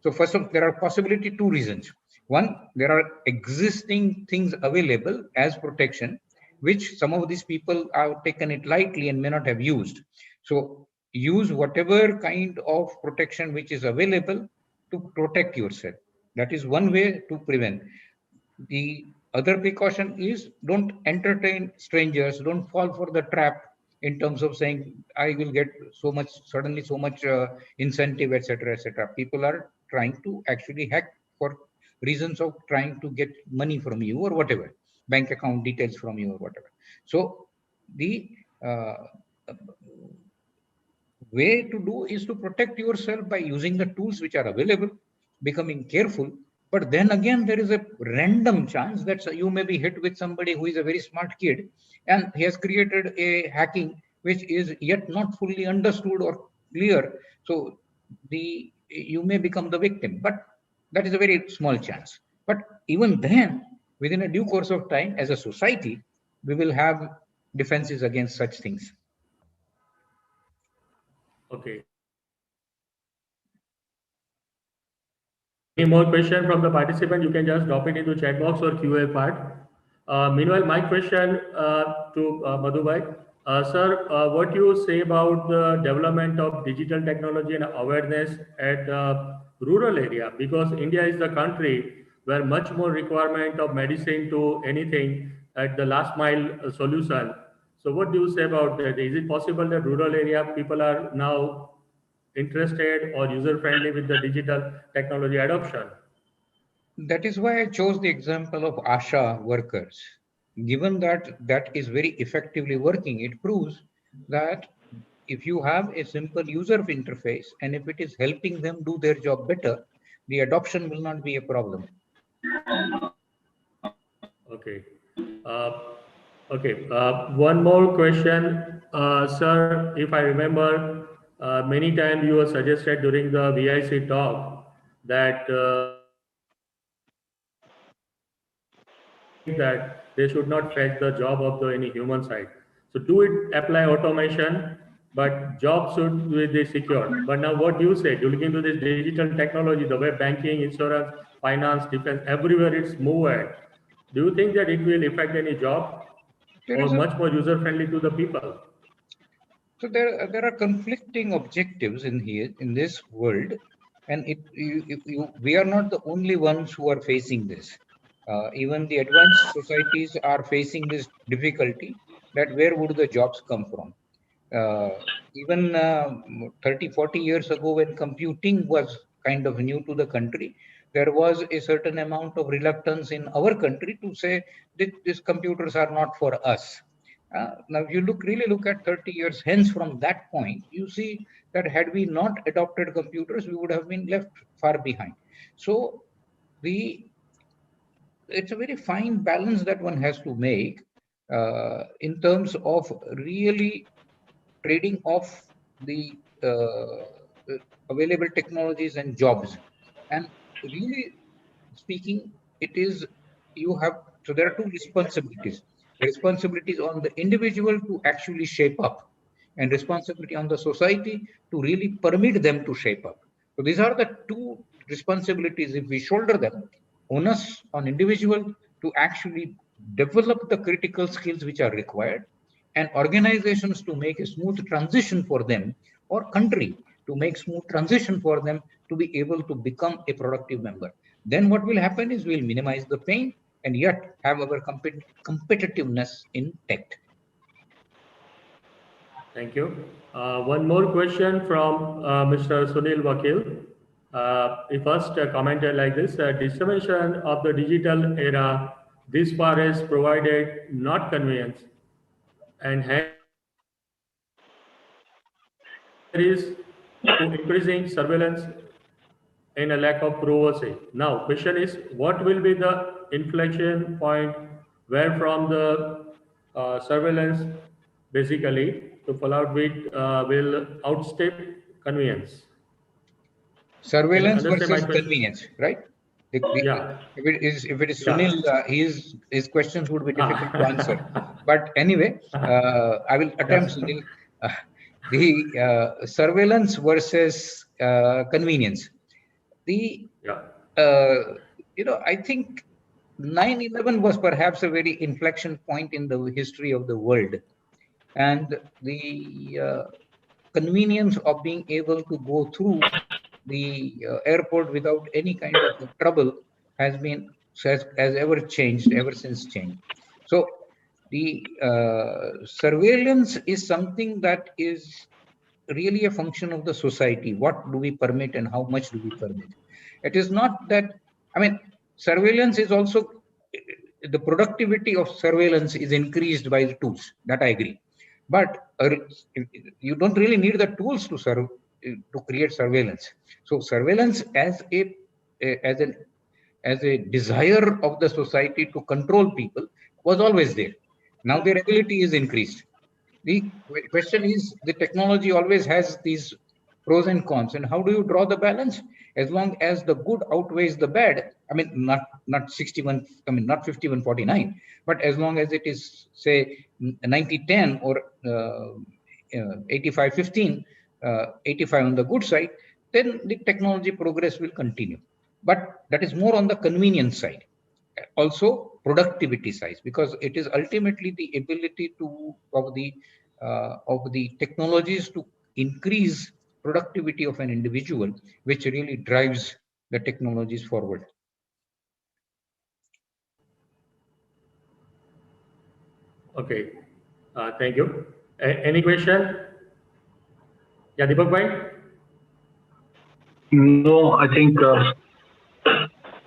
so first of there are possibility two reasons. One, there are existing things available as protection, which some of these people have taken it lightly and may not have used. So use whatever kind of protection which is available to protect yourself. That is one way to prevent. The other precaution is don't entertain strangers, don't fall for the trap in terms of saying I will get so much, suddenly so much incentive, etc., etc. People are trying to actually hack for reasons of trying to get money from you or whatever, bank account details from you or whatever. So the uh, way to do is to protect yourself by using the tools which are available, becoming careful. But then again, there is a random chance that you may be hit with somebody who is a very smart kid and he has created a hacking which is yet not fully understood or clear. So you may become the victim, but that is a very small chance. But even then, within a due course of time, as a society, we will have defenses against such things. Okay. Any more question from the participant? You can just drop it into chat box or QA part. Meanwhile, my question to Madhubhai, sir, what you say about the development of digital technology and awareness at rural area? Because India is the country where much more requirement of medicine to anything at the last mile solution. So, what do you say about that? Is it possible that rural area people are now interested or user friendly with the digital technology adoption? That is why I chose the example of ASHA workers. Given that that is very effectively working, it proves that if you have a simple user interface and if it is helping them do their job better, the adoption will not be a problem. Okay. Uh, okay. One more question, sir. If I remember, many times you were suggested during the VIC talk that that they should not fetch the job of the any human side. So do it apply automation, but jobs should be secure. But now what do you say? You look into this digital technology, the way banking, insurance, finance, defense, everywhere it's moved at. Do you think that it will affect any job There or is a much more user friendly to the people? So there are conflicting objectives in here in this world, and we are not the only ones who are facing this. Even the advanced societies are facing this difficulty that where would the jobs come from? Uh, even 30, 40 years ago, when computing was kind of new to the country, there was a certain amount of reluctance in our country to say that these computers are not for us. Now, if you really look at 30 years hence from that point, you see that had we not adopted computers, we would have been left far behind. So the it's a very fine balance that one has to make in terms of really trading off the available technologies and jobs. And really speaking, it is you have there are two responsibilities. The responsibilities on the individual to actually shape up. and responsibility on the society to really permit them to shape up. So these are the two responsibilities. If we shoulder them, onus on individual to actually develop the critical skills which are required, and organizations to make a smooth transition for them, or country to make smooth transition for them to be able to become a productive member. Then what will happen is we'll minimize the pain and yet have our competitiveness intact. Thank you. One more question from Mr. Sunil Vakil. He first commented like this: distribution of the digital era this far has provided not convenience, and hence there is to increasing surveillance and a lack of privacy. Now, question is, what will be the inflection point where from the surveillance basically to follow out with will outstep convenience? Can you Surveillance understand my versus question? convenience, right? Yeah, If it is yeah. Sunil, his questions would be difficult to answer. But anyway, I will attempt, Yes. Sunil. Uh, the surveillance versus convenience. The Yeah. I think 9/11 was perhaps a very inflection point in the history of the world, and the convenience of being able to go through the airport without any kind of trouble has ever changed, ever since changed. So the surveillance is something that is really a function of the society. What do we permit and how much do we permit? It is not that, I mean, surveillance is also, the productivity of surveillance is increased by the tools, that I agree. But you don't really need the tools to create surveillance. So surveillance as an as a desire of the society to control people was always there. Now their ability is increased. The question is, the technology always has these pros and cons, and how do you draw the balance? As long as the good outweighs the bad, I mean, not 61, I mean, not 51-49, but as long as it is, say, 90-10 or 85-15, 85 on the good side, then the technology progress will continue. But that is more on the convenience side. Also productivity side, because it is ultimately the ability of the technologies to increase productivity of an individual which really drives the technologies forward. Okay. Thank you. Any question? Yeah, Deepak bhai? No, I think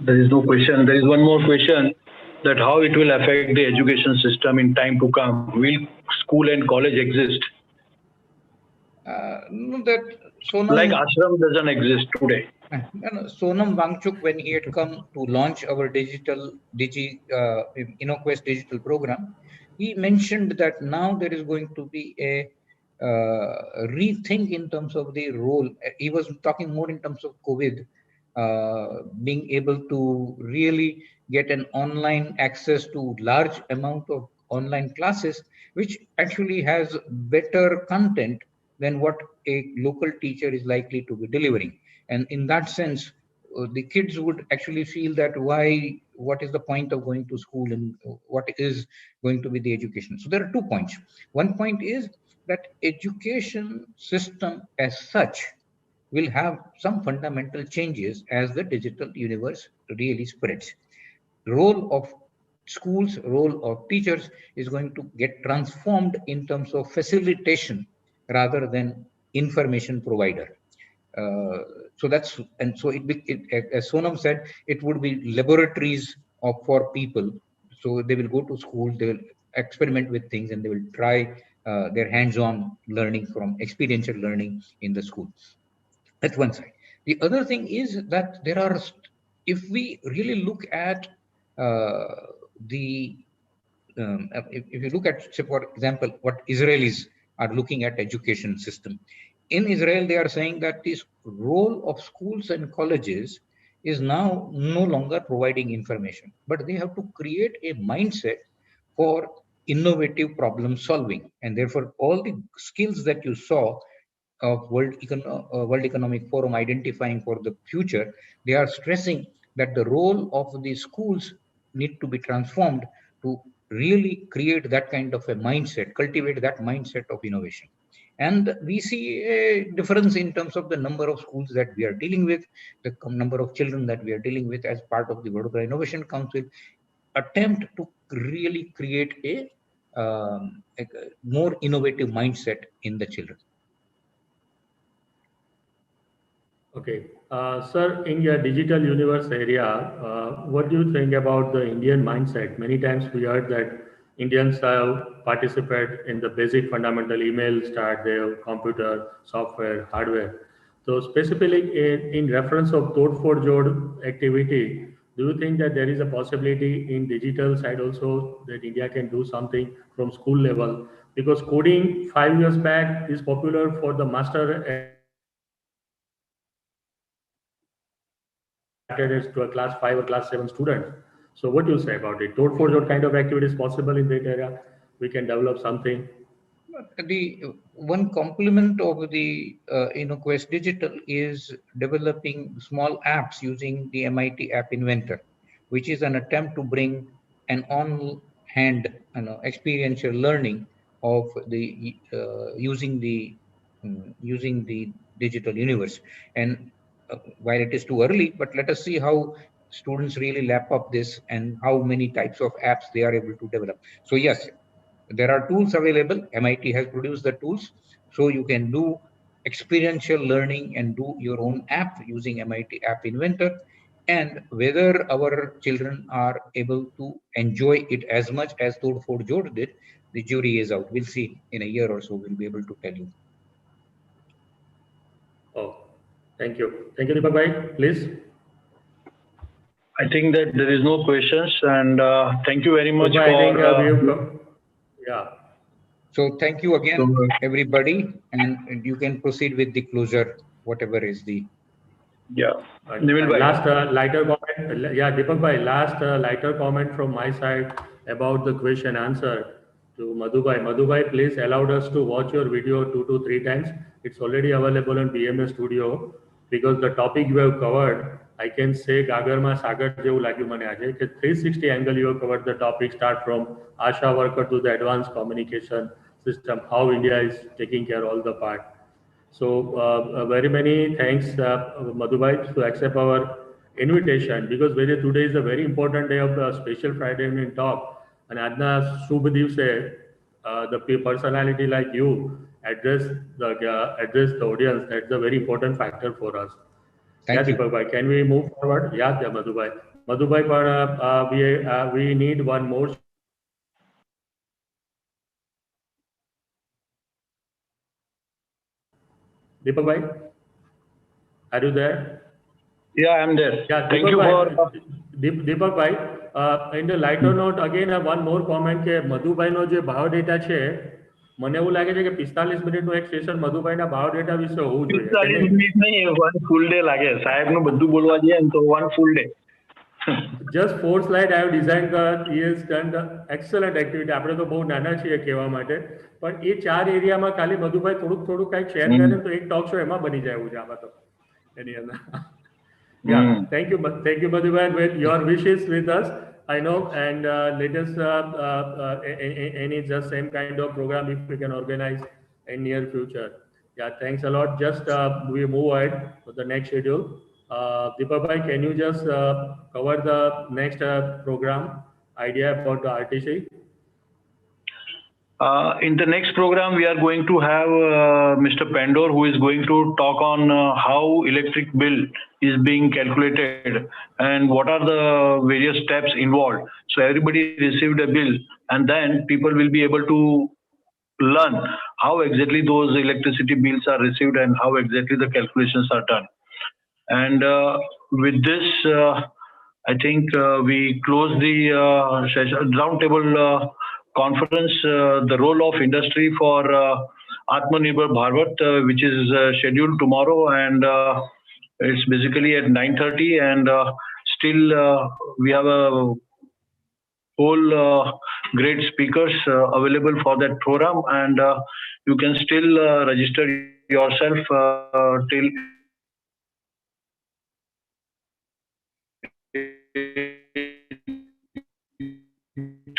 there is no question. There is one more question, that how it will affect the education system in time to come. Will school and college exist? No, that Like Sonam, ashram doesn't exist today. Sonam Wangchuk, when he had come to launch our InnoQuest-Digital program, he mentioned that now there is going to be a rethink in terms of the role. He was talking more in terms of COVID, being able to really get an online access to large amount of online classes, which actually has better content than what a local teacher is likely to be delivering. And in that sense, the kids would actually feel that what is the point of going to school, and what is going to be the education. So there are 2 points. One point is that education system as such will have some fundamental changes as the digital universe really spreads. Role of schools, role of teachers is going to get transformed in terms of facilitation rather than information provider. Uh, so that's, and so as Sonam said, it would be laboratories for people. So they will go to school, they will experiment with things, and they will try their hands-on learning from experiential learning in the school. That's one side. The other thing is that if we really look at uh, the if you look at, say, for example, what Israelis are looking at education system. In Israel, they are saying that this role of schools and colleges is now no longer providing information, but they have to create a mindset for innovative problem solving. And therefore, all the skills that you saw of World Economic Forum identifying for the future, they are stressing that the role of the schools need to be transformed to really create that kind of a mindset, cultivate that mindset of innovation. And we see a difference in terms of the number of schools that we are dealing with, the number of children that we are dealing with as part of the Vadodara Innovation Council, attempt to really create a more innovative mindset in the children. Okay. Sir, in your digital universe area, what do you think about the Indian mindset? Many times we heard that Indians have participate in the basic fundamental email start their computer, software, hardware. So specifically in reference of Tod for Jod activity, do you think that there is a possibility in digital side also that India can do something from school level? Because coding 5 years back is popular for the master as to a class 5 or class 7 student. So what do you say about it? Toad for what kind of activity is possible in that area? We can develop something. The one complement of the InnoQuest-Digital is developing small apps using the MIT App Inventor, which is an attempt to bring an on-hand, experiential learning of the using the digital universe. And while it is too early, but let us see how students really lap up this and how many types of apps they are able to develop. So yes, there are tools available. MIT has produced the tools, so you can do experiential learning and do your own app using MIT App Inventor. And whether our children are able to enjoy it as much as Tod for Jod did, the jury is out. We'll see in a year or so. We'll be able to tell you. Oh, thank you. Thank you, Deepak Bhai. Please. I think that there is no questions, and thank you very much So, for. I think we have yeah. So thank you again, everybody, and you can proceed with the closure, whatever is the. Yeah. Last lighter comment, yeah, Deepak bhai, last lighter comment from my side about the question answer to Madhubhai. Madhubhai, please allowed us to watch your video 2 to 3 times. It's already available on BMS Studio because the topic you have covered, I can say Gagarma Sagar જેવું લાગ્યું મને આજે કે 360 angle you have covered the topic, start from ASHA worker to the advanced communication system, how India is taking care of all the part. So very many thanks, Madhubhai, to accept our invitation because today is a very important day of the special Friday evening talk. And આજના શુભ દિવસે the personality like you address the audience. That's a very important factor for us. Thank you. Deepak bhai, can we move forward? Yeah, Madhubhai. Madhubhai, we need one more. Deepak bhai, are you there? Yeah, I'm there. Yeah, thank you for. Deepak bhai, in the lighter note, again, one more comment કે મધુભાઈનો જે biodata છે, મને એવું લાગે છે કે 45 મિનિટનું એક સેશન મધુભાઈના બાયોડેટા વિશે હોવું જોઈએ. 45 મિનિટ નહીં, one full day લાગે. સાહેબનું બધું બોલવા જઈએ ને તો one full day. Just 4 slides I have designed that he has done the excellent activity. આપણે તો બહુ નાના છીએ કહેવા માટે, પણ એ 4 એરિયામાં ખાલી મધુભાઈ થોડુંક કાંઈક શેર કરે તો એક ટોક શો એમાં બની જાય એવું છે આમાં તો એની અંદર. Yeah, thank you, Madhubhai, with your wishes with us. I know, and let us any just same kind of program if we can organize in near future. Yeah, thanks a lot. Just we move ahead to the next schedule. Deepak bhai, can you just cover the next program idea about the RTC? In the next program, we are going to have Mr. Pandor, who is going to talk on how electric bill is being calculated and what are the various steps involved. So everybody received a bill, and then people will be able to learn how exactly those electricity bills are received and how exactly the calculations are done. And with this, I think we close the roundtable conference, the role of industry for Atmanirbhar Bharat, which is scheduled tomorrow, and it's basically at 9:30, and still we have a whole great speakers available for that program, and you can still register yourself till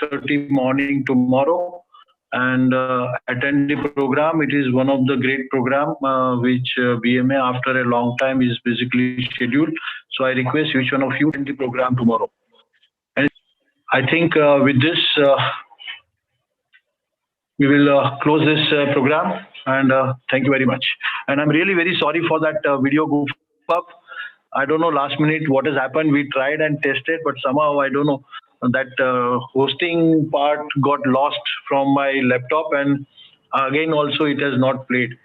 8:30 morning tomorrow, and attend the program. It is one of the great program which BMA after a long time is basically scheduled. So I request each one of you to attend the program tomorrow. And I think with this we will close this program, and thank you very much. And I'm really very sorry for that video goof up. I don't know last minute what has happened. We tried and tested, but somehow I don't know that hosting part got lost from my laptop, and again also it has not played.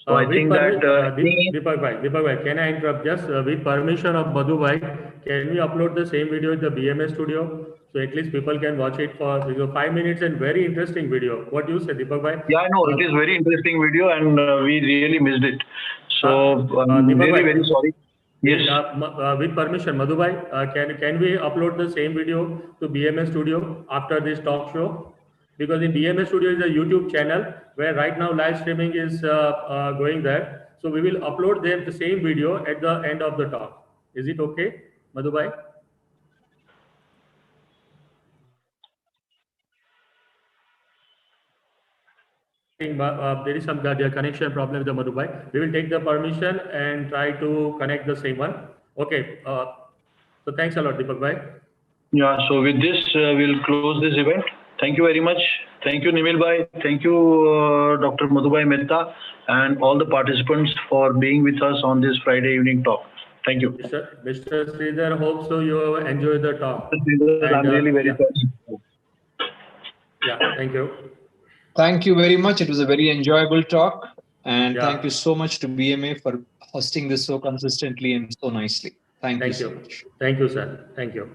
So I think that Deepak bhai, can I interrupt? Just with permission of Madhu bhai, can we upload the same video in the BMS studio? So at least people can watch it for 5 minutes and very interesting video. What do you say, Deepak bhai? Yeah, I know it is very interesting video, and we really missed it. So I'm really very sorry. Yes. With permission, Madhu bhai, can we upload the same video to BMS studio after this talk show? Because in BMS Studio is a YouTube channel where right now live streaming is going there. So we will upload them the same video at the end of the talk. Is it okay, Madhu bhai? There is some connection problem with the Madhu bhai. We will take the permission and try to connect the same one. Okay. So thanks a lot, Deepak bhai. Yeah. So with this, we'll close this event. Thank you very much. Thank you, Nimil bhai. Thank you, Dr. Madhubhai Mehta, and all the participants for being with us on this Friday evening talk. Thank you. Mr. Sridhar, hope so you enjoyed the talk. I'm really very thankful. Yeah, thank you. Thank you very much. It was a very enjoyable talk. And thank you so much to BMA for hosting this so consistently and so nicely. Thank you so much. Thank you, sir. Thank you.